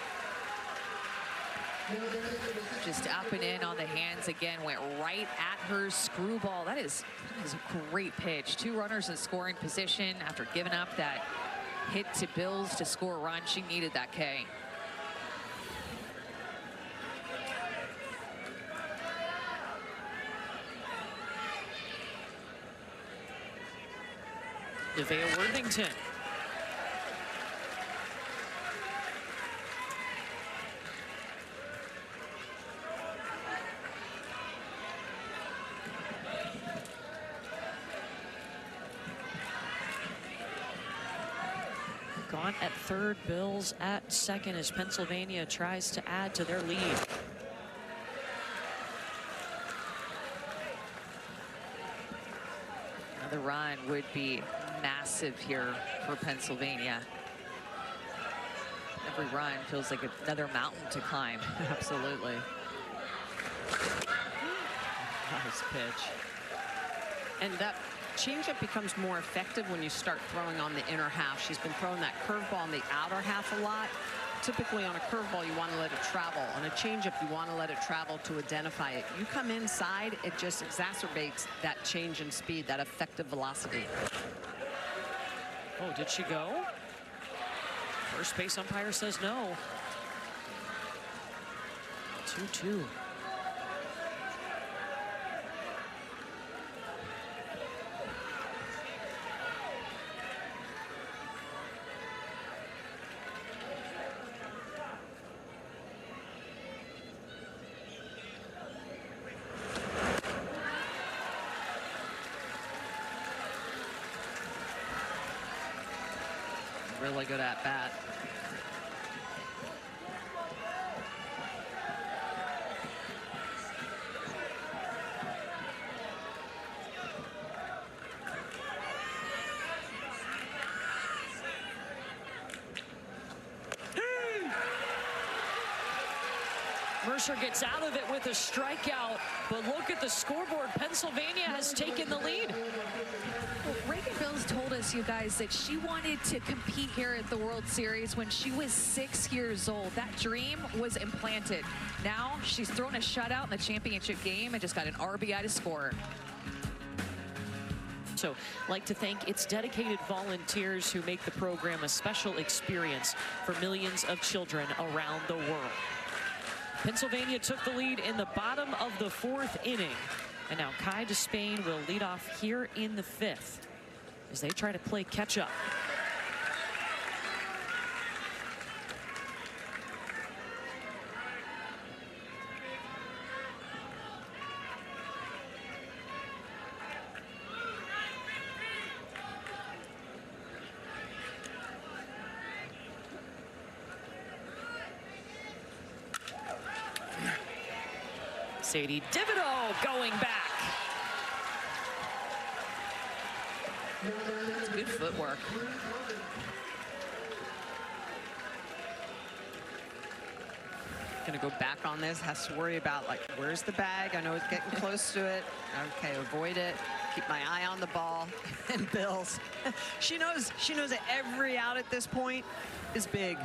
Just up and in on the hands again, went right at her screwball. That is a great pitch. 2 runners in scoring position after giving up that hit to Bills to score a run. She needed that K. Nevaeh Worthington. Gone at third, Bills at second as Pennsylvania tries to add to their lead. Another run would be massive here for Pennsylvania. Every run feels like another mountain to climb. Absolutely. Nice pitch. And that changeup becomes more effective when you start throwing on the inner half. She's been throwing that curveball in the outer half a lot. Typically on a curveball, you want to let it travel. On a changeup, you want to let it travel to identify it. You come inside, it just exacerbates that change in speed, that effective velocity. Oh, did she go? First base umpire says no. 2-2. Really good at bat. Mercer gets out of it with a strikeout, but look at the scoreboard. Pennsylvania has taken the lead. Well, Reagan Bills told us, you guys, that she wanted to compete here at the World Series when she was 6 years old. That dream was implanted. Now she's thrown a shutout in the championship game and just got an RBI to score. So, like to thank its dedicated volunteers who make the program a special experience for millions of children around the world. Pennsylvania took the lead in the bottom of the 4th inning. And now Kai Despain will lead off here in the 5th as they try to play catch up. Sadie Thibodeau going back. That's good footwork. Gonna go back on this, has to worry about, like, where's the bag? I know it's getting close to it. Okay, avoid it. Keep my eye on the ball. And Bills, she knows that every out at this point is big.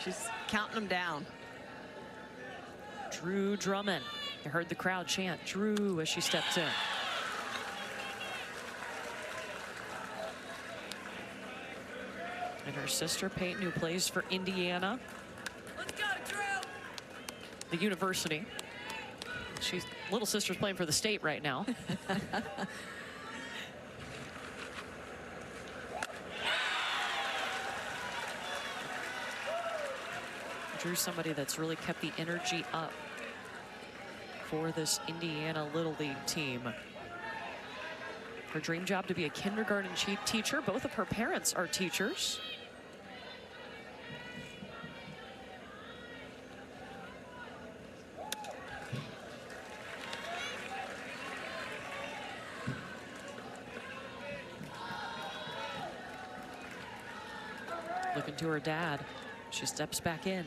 She's counting them down. Drew Drummond. You heard the crowd chant Drew as she steps in. And her sister Peyton, who plays for Indiana. Let's go, Drew! The university. She's little sister's playing for the state right now. Drew, somebody that's really kept the energy up for this Indiana Little League team. Her dream job to be a kindergarten teacher. Both of her parents are teachers. Looking to her dad. She steps back in.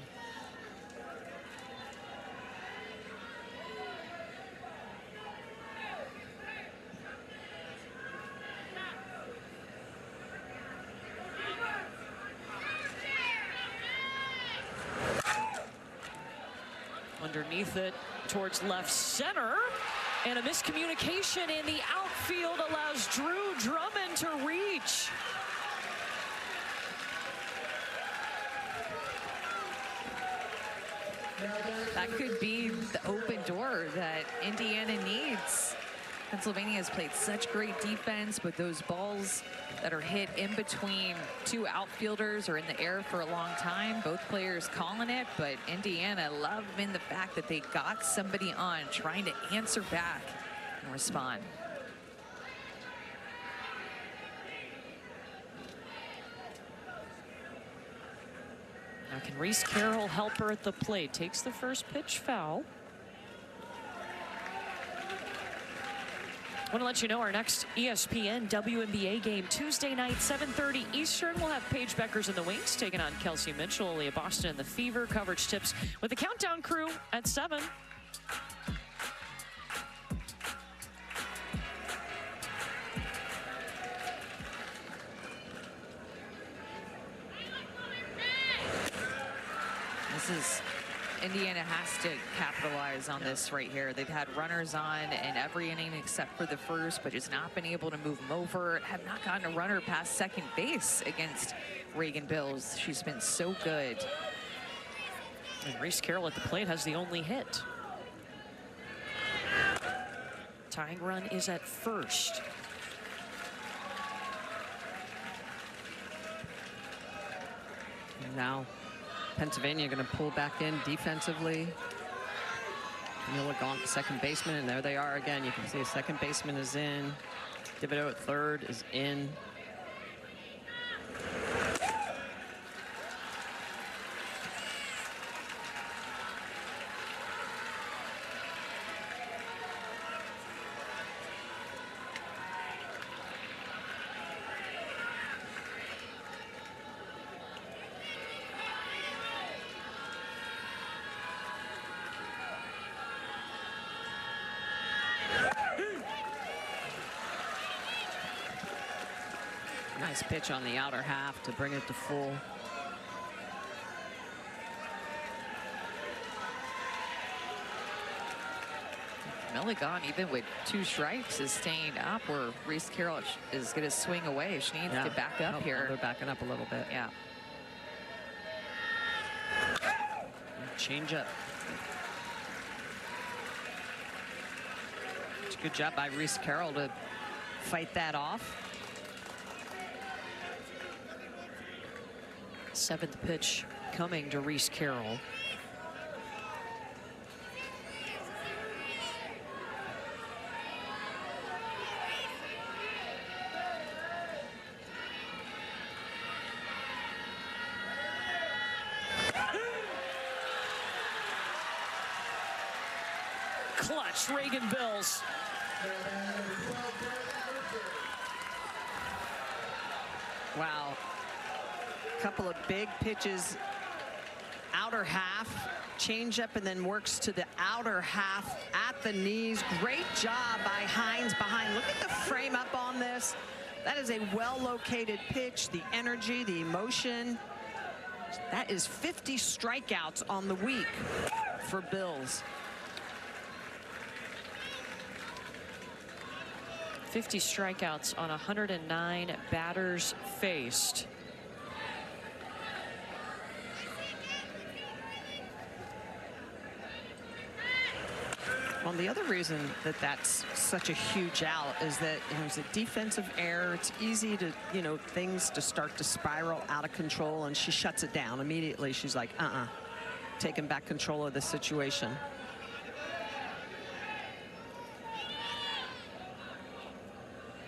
underneath it towards left center. And a miscommunication in the outfield allows Drew Drummond to reach. That could be the open door that Indiana needs. Pennsylvania has played such great defense, but those balls that are hit in between two outfielders or in the air for a long time, both players calling it, but Indiana loving the fact that they got somebody on trying to answer back and respond. Now can Reese Carroll help her at the plate? Takes the first pitch foul. I want to let you know our next ESPN WNBA game Tuesday night, 7:30 Eastern. We'll have Paige Beckers in the wings taking on Kelsey Mitchell, Leah Boston and the Fever. Coverage tips with the Countdown crew at 7. This is Indiana has to capitalize on this right here. They've had runners on in every inning except for the first, but just not been able to move them over. Have not gotten a runner past second base against Reagan Bills. She's been so good. And Reese Carroll at the plate has the only hit. Tying run is at first. And now Pennsylvania going to pull back in defensively. Miller gone to second baseman, and there they are again. You can see a second baseman is in. Thibodeau at third is in. Nice pitch on the outer half to bring it to full. Milligan, even with 2 strikes, is staying up where Reese Carroll is going to swing away. She needs to back up here. They're backing up a little bit. Yeah. Change up. It's a good job by Reese Carroll to fight that off. 7th pitch coming to Reese Carroll. Clutch, Reagan Bills. Wow. Couple of big pitches, outer half, change up, and then works to the outer half at the knees. Great job by Hines behind. Look at the frame up on this. That is a well-located pitch, the energy, the emotion. That is 50 strikeouts on the week for Bills. 50 strikeouts on 109 batters faced. Well, the other reason that that's such a huge out is that there's a defensive error. It's easy to, things to start to spiral out of control, and she shuts it down immediately. She's like, taking back control of the situation.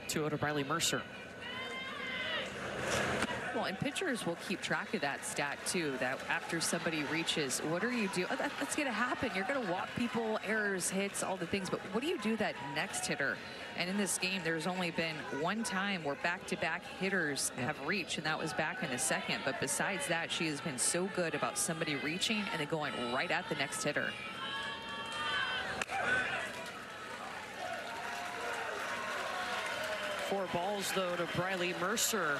To Riley Mercer. Well, and pitchers will keep track of that stat too, that after somebody reaches, what are you doing? That's going to happen. You're going to walk people, errors, hits, all the things, but what do you do that next hitter? And in this game, there's only been one time where back-to-back hitters have reached, and that was back in the second. But besides that, she has been so good about somebody reaching and then going right at the next hitter. Four balls, though, to Riley Mercer.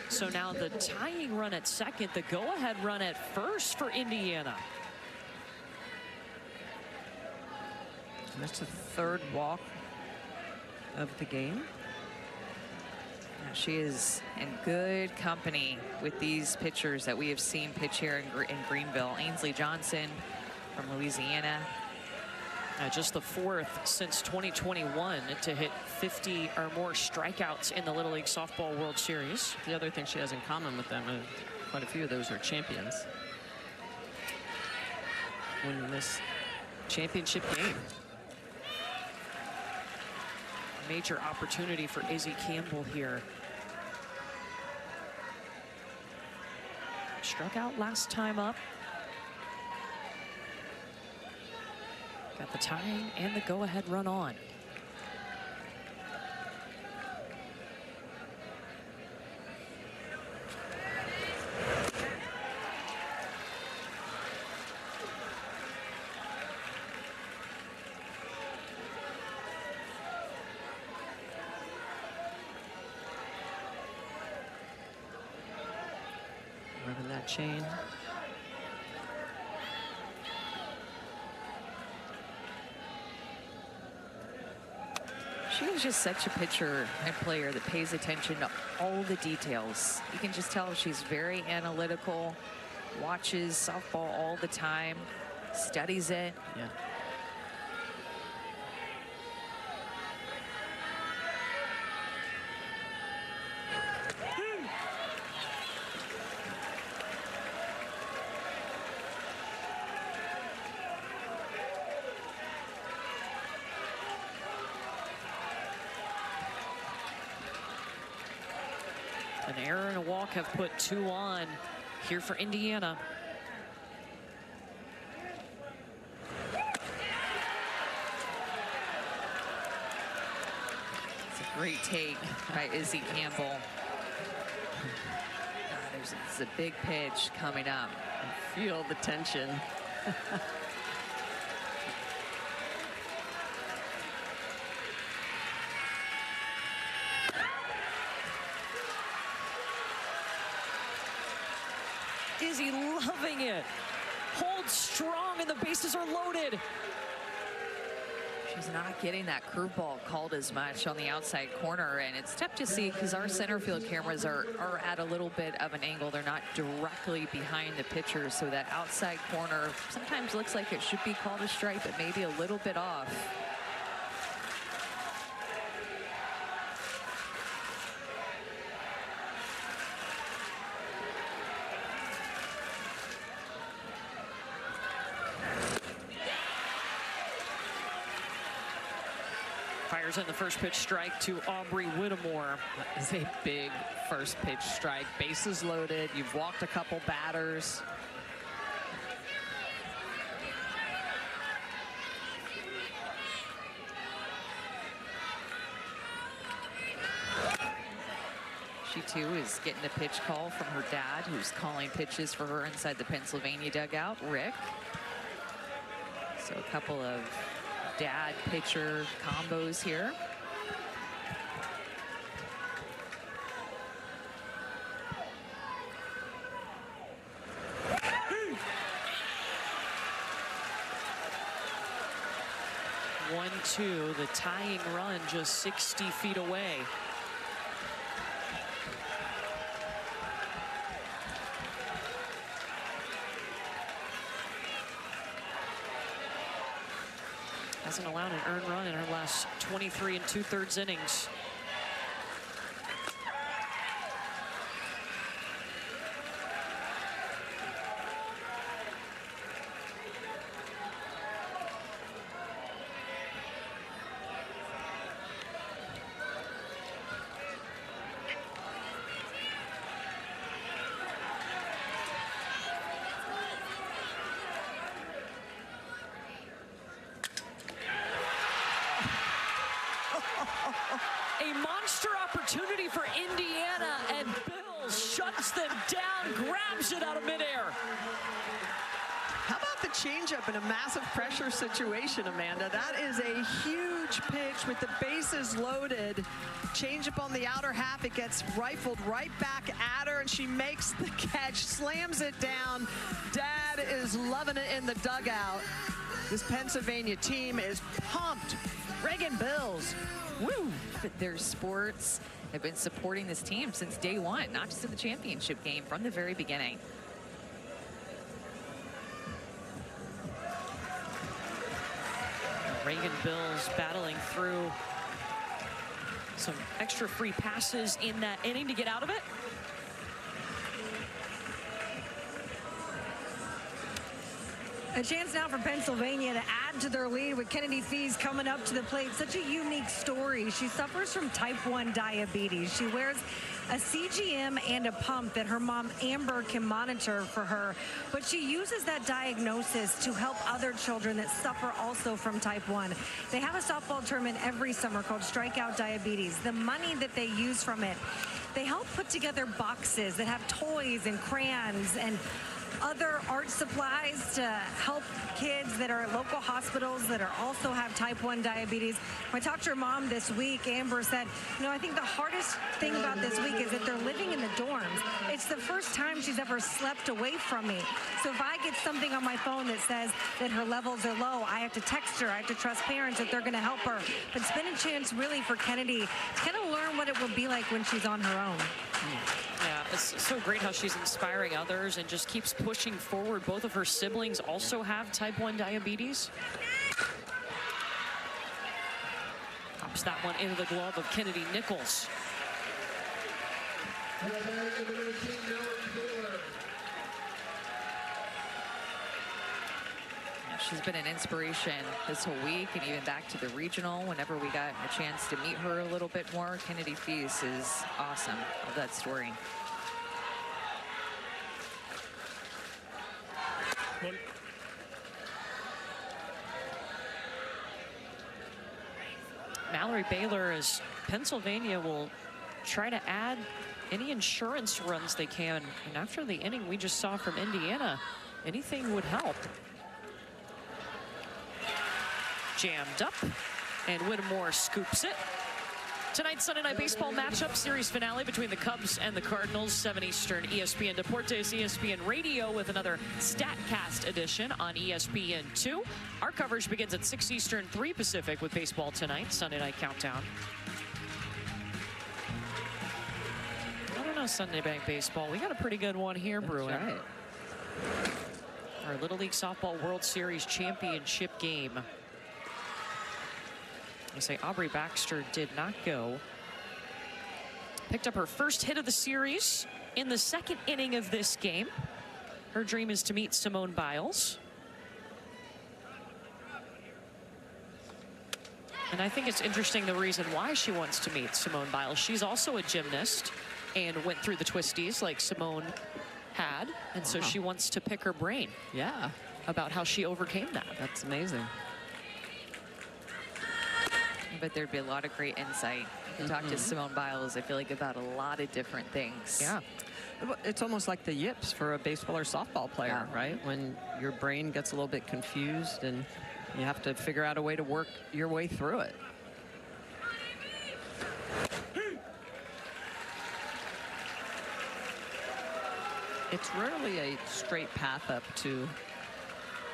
So now the tying run at second, the go-ahead run at first for Indiana. And that's the third walk of the game. She is in good company with these pitchers that we have seen pitch here in Greenville. Ainsley Johnson from Louisiana. Just the fourth since 2021 to hit 50 or more strikeouts in the Little League Softball World Series. The other thing she has in common with them, quite a few of those are champions. Winning this championship game. Major opportunity for Izzy Campbell here. Struck out last time up. Got the tying and the go-ahead run on. Running that chain. She is just such a pitcher and player that pays attention to all the details. You can just tell she's very analytical, watches softball all the time, studies it. Yeah. An error and a walk have put 2 on here for Indiana. It's a great take by Izzy Campbell. There's a big pitch coming up. Feel the tension. Izzy loving it. Holds strong and the bases are loaded. She's not getting that curveball called as much on the outside corner, and it's tough to see because our center field cameras are at a little bit of an angle. They're not directly behind the pitcher, so that outside corner sometimes looks like it should be called a strike, but maybe a little bit off. Fires in the first pitch strike to Aubrey Whittemore. That is a big first pitch strike. Bases loaded. You've walked a couple batters. She too is getting a pitch call from her dad, who's calling pitches for her inside the Pennsylvania dugout, Rick. So a couple of dad pitcher combos here. One, two, the tying run just 60 feet away. Hasn't allowed an earned run in her last 23 2/3 innings. A monster opportunity for Indiana, and Bills shuts them down, grabs it out of midair. How about the changeup in a massive pressure situation, Amanda? That is a huge pitch with the bases loaded. Change up on the outer half. It gets rifled right back at her, and she makes the catch, slams it down. Dad is loving it in the dugout. This Pennsylvania team is pumped. Reagan Bills, woo! Their sports have been supporting this team since day one, not just in the championship game, from the very beginning. Reagan Bills battling through some extra free passes in that inning to get out of it. A chance now for Pennsylvania to add to their lead with Kennedy Fees coming up to the plate. Such a unique story. She suffers from type 1 diabetes. She wears a CGM and a pump that her mom, Amber, can monitor for her. But she uses that diagnosis to help other children that suffer also from type 1. They have a softball tournament every summer called Strikeout Diabetes. The money that they use from it, they help put together boxes that have toys and crayons and other art supplies to help kids that are at local hospitals that are also have type 1 diabetes. When I talked to her mom this week, Amber said, you know, I think the hardest thing about this week is that they're living in the dorms. It's the first time she's ever slept away from me. So if I get something on my phone that says that her levels are low, I have to text her. I have to trust parents that they're going to help her. But it's been a chance really for Kennedy to kind of learn what it will be like when she's on her own. Yeah, it's so great how she's inspiring others and just keeps pushing forward. Both of her siblings also have type 1 diabetes. Pops that one into the glove of Kennedy Nichols. She's been an inspiration this whole week and even back to the regional whenever we got a chance to meet her a little bit more. Kennedy Fees is awesome. Love that story. Mallory Baylor, as Pennsylvania will try to add any insurance runs they can. And after the inning we just saw from Indiana, anything would help. Jammed up, and Whittemore scoops it. Tonight's Sunday Night Baseball matchup, series finale between the Cubs and the Cardinals, 7 Eastern, ESPN Deportes, ESPN Radio with another StatCast edition on ESPN2. Our coverage begins at 6 Eastern, 3 Pacific with Baseball Tonight, Sunday Night Countdown. I don't know, Sunday Night Baseball. We got a pretty good one here, Bruin. That's right. Our Little League Softball World Series Championship game. I say Aubrey Baxter did not go. Picked up her first hit of the series in the second inning of this game. Her dream is to meet Simone Biles. And I think it's interesting the reason why she wants to meet Simone Biles. She's also a gymnast and went through the twisties like Simone had. And so she wants to pick her brain. Yeah. About how she overcame that. That's amazing. But there'd be a lot of great insight. You can talk to Simone Biles, I feel like, about a lot of different things. Yeah. It's almost like the yips for a baseball or softball player, right? When your brain gets a little bit confused and you have to figure out a way to work your way through it. It's rarely a straight path up to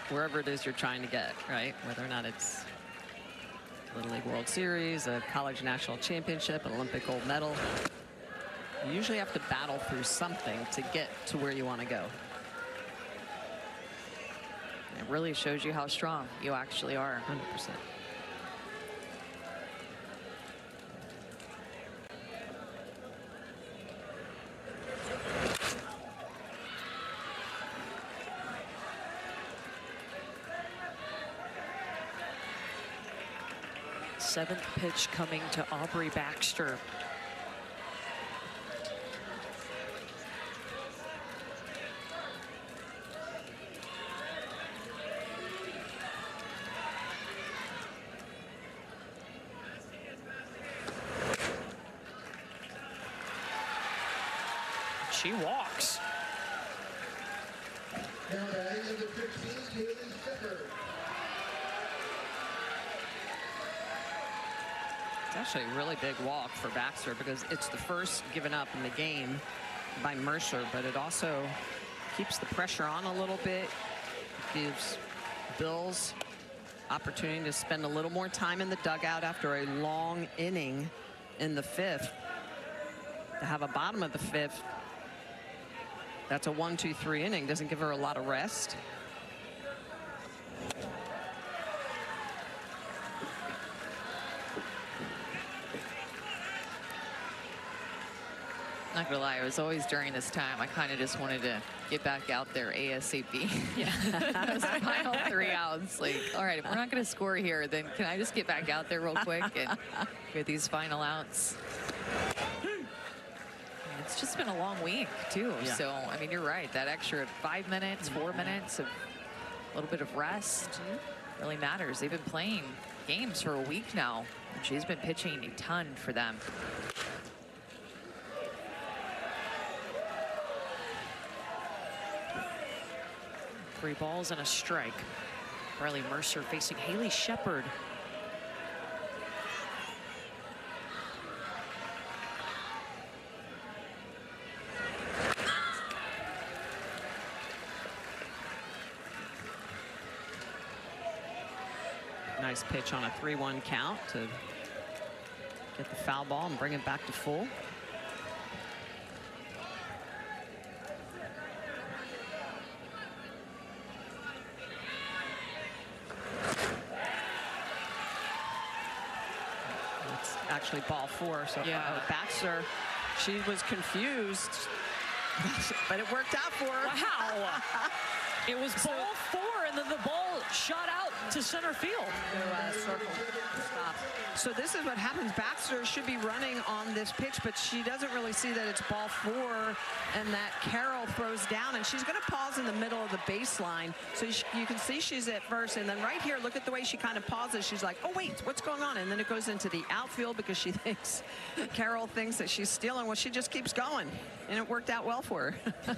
wherever it is you're trying to get, right? Whether or not it's Little League World Series, a college national championship, an Olympic gold medal. You usually have to battle through something to get to where you want to go. It really shows you how strong you actually are. 100%. Seventh pitch coming to Aubrey Baxter. She walks. Now batting number 15, Haley Shepard. Actually a really big walk for Baxter because it's the first given up in the game by Mercer, but it also keeps the pressure on a little bit, gives Bills opportunity to spend a little more time in the dugout after a long inning in the 5th. To have a bottom of the 5th, that's a 1-2-3 inning, doesn't give her a lot of rest. Not gonna lie, it was always during this time I kind of just wanted to get back out there ASAP. Yeah. Those final 3 outs, like, all right, if we're not gonna score here, then can I just get back out there real quick and get these final outs? It's just been a long week too. Yeah. So I mean, you're right, that extra 5 minutes, 4 minutes of a little bit of rest really matters. They've been playing games for a week now, and she's been pitching a ton for them. 3 balls and a strike. Riley Mercer facing Haley Shepard. Nice pitch on a 3-1 count to get the foul ball and bring it back to full. Actually ball 4, so yeah. Baxter, she was confused, but it worked out for her. Wow. It was ball 4, and then the ball shot out to center field. Circle. Stop. So this is what happens. Baxter should be running on this pitch, but she doesn't really see that it's ball 4 and that Carroll throws down, and she's going to pause in the middle of the baseline. So you can see she's at first, and then right here, look at the way she kind of pauses. She's like, oh, wait, what's going on? And then it goes into the outfield because she thinks, Carroll thinks that she's stealing. Well, she just keeps going, and it worked out well for her.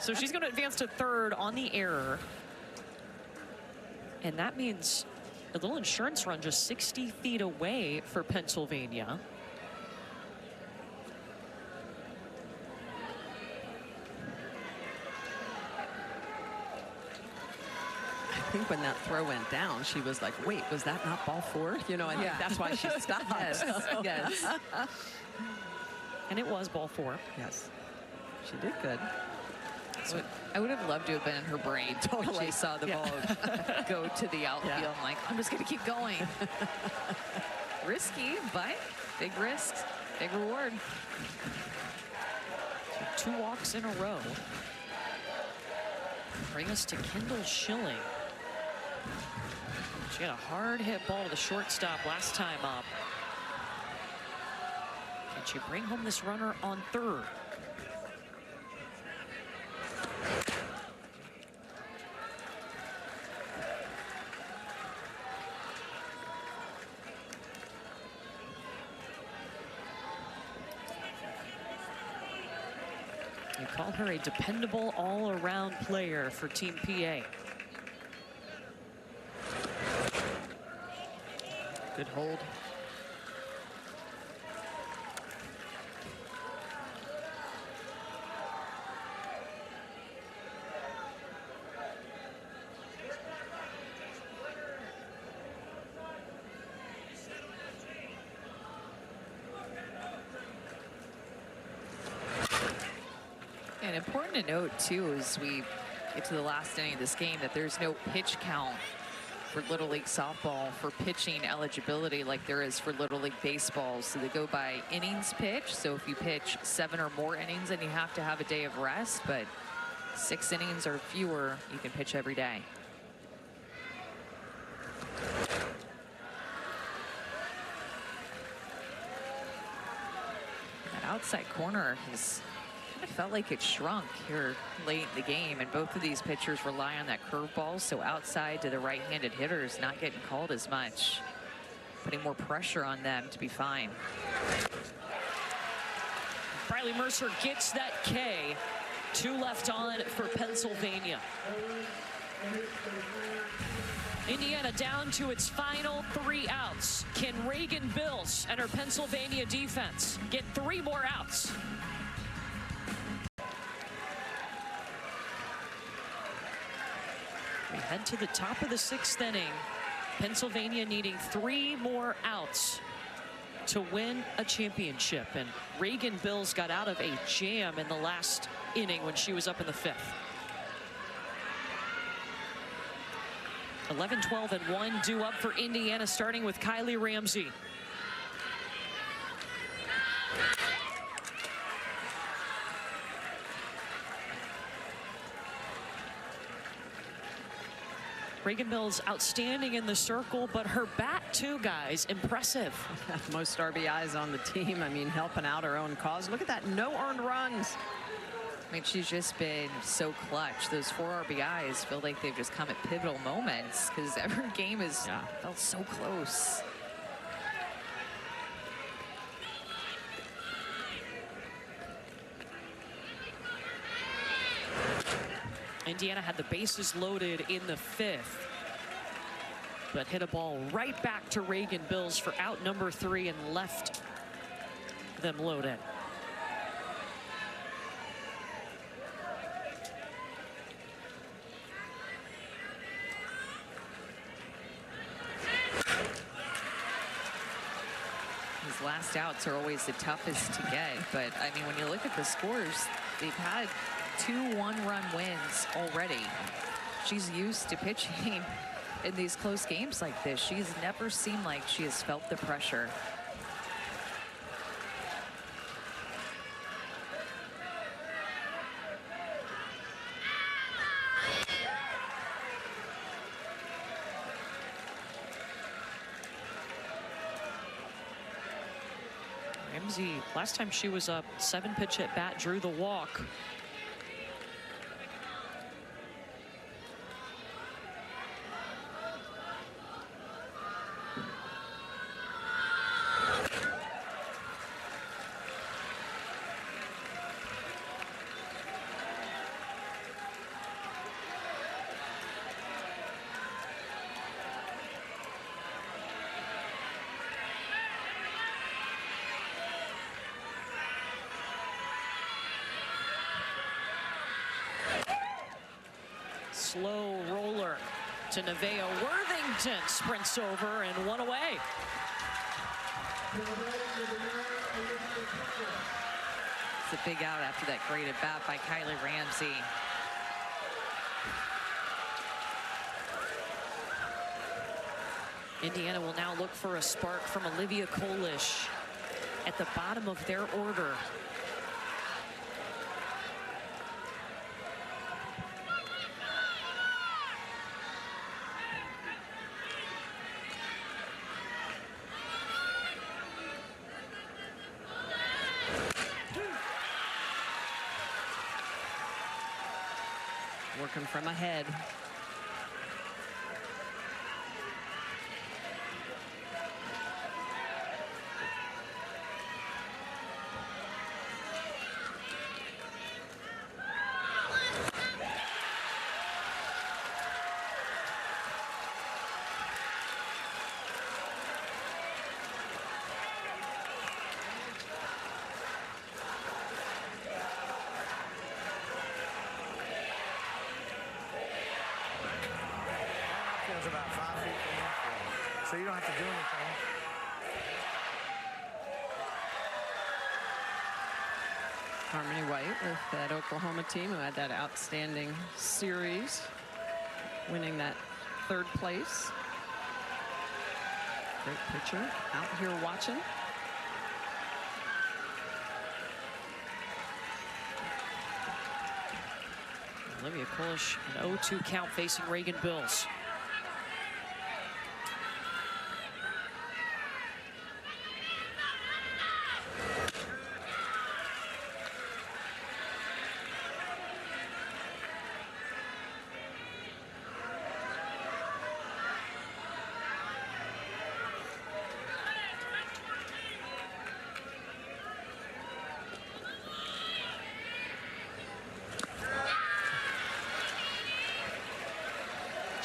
So she's going to advance to third on the error. And that means a little insurance run just 60 feet away for Pennsylvania. I think when that throw went down, she was like, wait, was that not ball 4? You know, I think that's why she stopped. Yes. Yes. And it was ball 4. Yes. She did good. I would have loved to have been in her brain when she saw the ball go to the outfield. Yeah. I'm like, I'm just going to keep going. Risky, but big risks, big reward. 2 walks in a row. Bring us to Kendall Schilling. She had a hard hit ball to the shortstop last time up. Can she bring home this runner on third? You call her a dependable all-around player for Team PA. Good hold. And important to note, too, as we get to the last inning of this game, that there's no pitch count for Little League softball for pitching eligibility like there is for Little League baseball. So they go by innings pitched. So if you pitch 7 or more innings, then you have to have a day of rest. But 6 innings or fewer, you can pitch every day. That outside corner has kind of felt like it shrunk here late in the game, and both of these pitchers rely on that curveball, so outside to the right-handed hitters not getting called as much, putting more pressure on them to be fine. Riley Mercer gets that K. 2 left on for Pennsylvania. Indiana down to its final 3 outs. Can Reagan Bills and her Pennsylvania defense get 3 more outs? We head to the top of the 6th inning. Pennsylvania needing 3 more outs to win a championship. And Reagan Bills got out of a jam in the last inning when she was up in the 5th. 11, 12, and 1 due up for Indiana, starting with Kylie Ramsey. Reagan Bills outstanding in the circle, but her bat too, guys, impressive. Most RBIs on the team. I mean, helping out her own cause. Look at that, no earned runs. I mean, she's just been so clutch. Those 4 RBIs feel like they've just come at pivotal moments because every game has felt so close. Indiana had the bases loaded in the 5th, but hit a ball right back to Reagan Bills for out number 3 and left them loaded. These last outs are always the toughest to get, but I mean, when you look at the scores, they've had 2 one-run wins already. She's used to pitching in these close games like this. She's never seemed like she has felt the pressure. Ramsey, last time she was up, 7-pitch at bat, drew the walk. Slow roller to Nevaeh Worthington, sprints over and 1 away. It's a big out after that great at bat by Kylie Ramsey. Indiana will now look for a spark from Olivia Kolish at the bottom of their order. Working from ahead. About 5 feet from the infield, so you don't have to do anything. Harmony White with that Oklahoma team who had that outstanding series, winning that 3rd place. Great pitcher out here watching. Olivia Kolish, an 0-2 count facing Reagan Bills.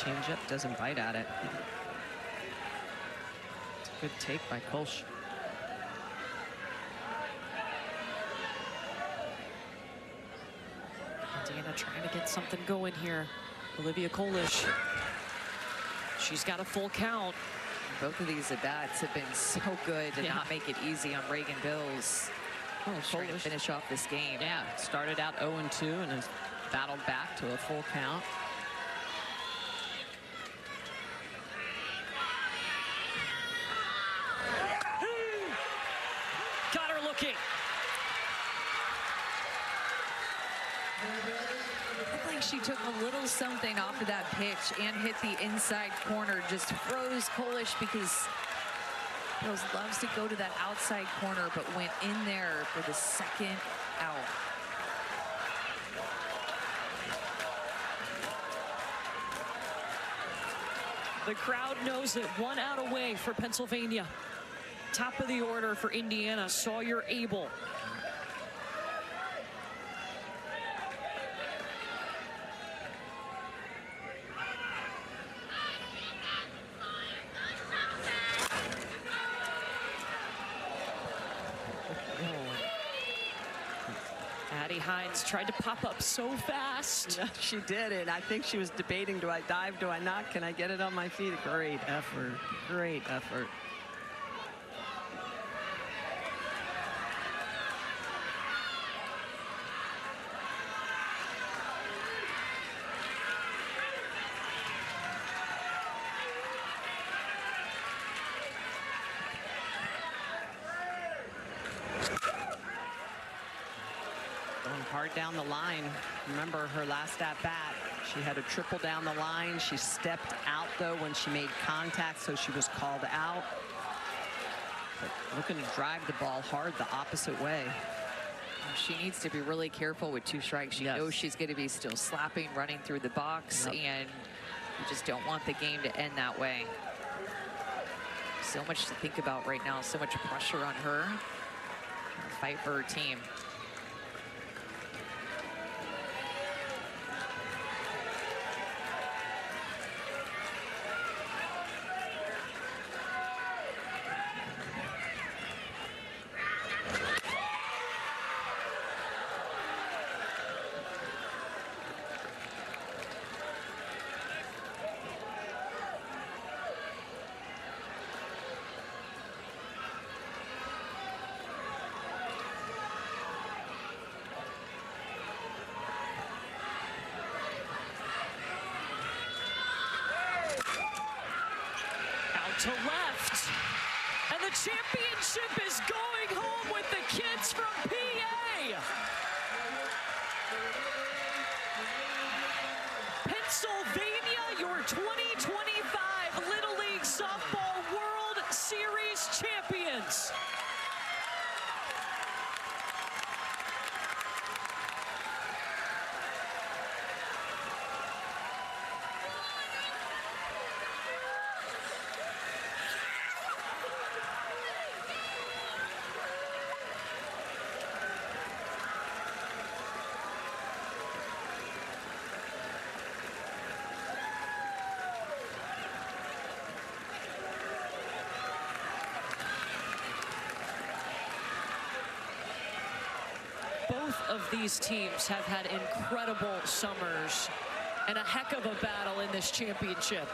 changeup, doesn't bite at it. It's a good take by Kolsch. Indiana trying to get something going here. Olivia Kolish. She's got a full count. Both of these at-bats have been so good to not make it easy on Reagan Bills. Trying to finish off this game. Yeah, started out 0-2 and has battled back to a full count. Got her looking. Looked like she took a little something off of that pitch and hit the inside corner. Just froze Kolish because Bills loves to go to that outside corner, but went in there for the second out. The crowd knows it. 1 out away for Pennsylvania. Top of the order for Indiana, Sawyer Abel. Addie Hines tried to pop up so fast. Yeah, she did it. I think she was debating, do I dive, do I not? Can I get it on my feet? Great effort. Great effort. Hard down the line. Remember her last at bat, she had a triple down the line. She stepped out though when she made contact, so she was called out. But looking to drive the ball hard the opposite way. She needs to be really careful with 2 strikes. She knows she's going to be still slapping, running through the box, and you just don't want the game to end that way. So much to think about right now, so much pressure on her. Fight for her team. To left, and the championship is going home with the kids from PA. Pennsylvania, your 2025 Little League Softball World Series champions. Both of these teams have had incredible summers and a heck of a battle in this championship.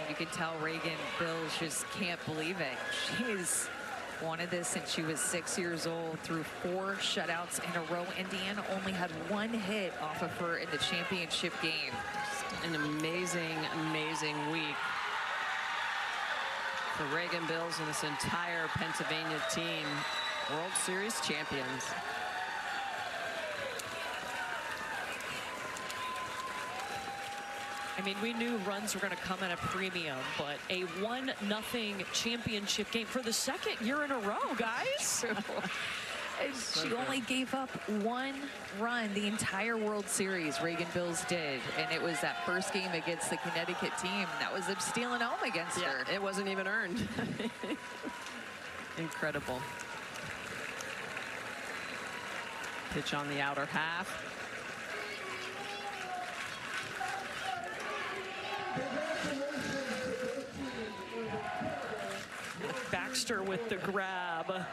You can tell Reagan Bills just can't believe it. She's wanted this since she was 6 years old, through 4 shutouts in a row. Indiana only had 1 hit off of her in the championship game. Just an amazing, amazing week for Reagan Bills and this entire Pennsylvania team. World Series champions. I mean, we knew runs were going to come at a premium, but a 1-0 championship game for the 2nd year in a row, guys. She only gave up 1 run the entire World Series, Reagan Bills did. And it was that first game against the Connecticut team. That was them stealing home against her. It wasn't even earned. Incredible. Pitch on the outer half. Baxter with the grab.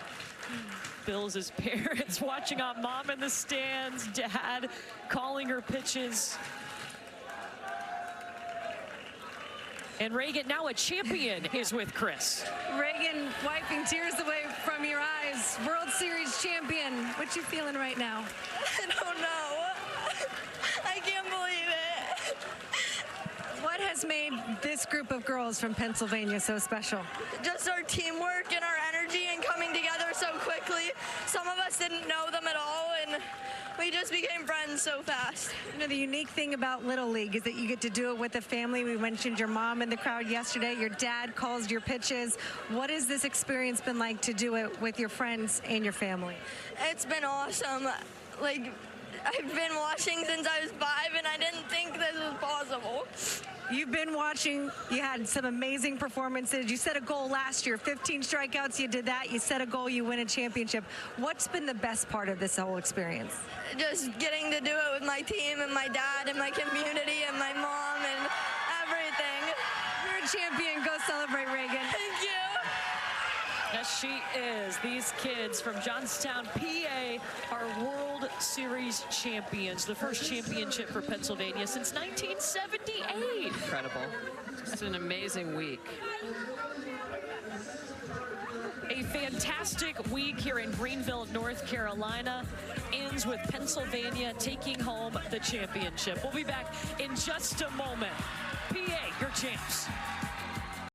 Bills' parents watching on, mom in the stands, dad calling her pitches. And Reagan, now a champion, is with Chris. Reagan wiping tears away from your eyes. World Series champion. What you feeling right now? I don't know. I can't believe it. What has made this group of girls from Pennsylvania so special? Just our teamwork and our energy and coming together so quickly. Some of us didn't know them at all, and we just became friends so fast. You know, the unique thing about Little League is that you get to do it with a family. We mentioned your mom in the crowd yesterday. Your dad calls your pitches. What has this experience been like to do it with your friends and your family? It's been awesome. Like, I've been watching since I was 5, and I didn't think this was possible. You've been watching. You had some amazing performances. You set a goal last year, 15 strikeouts. You did that. You set a goal. You win a championship. What's been the best part of this whole experience? Just getting to do it with my team and my dad and my community and my mom and everything. You're a champion. Go celebrate, Reagan. Thank you. Yes, she is. These kids from Johnstown, PA, are World Series champions. The first championship for Pennsylvania since 1978. Incredible. It's an amazing week. A fantastic week here in Greenville, North Carolina, ends with Pennsylvania taking home the championship. We'll be back in just a moment. PA, your champs.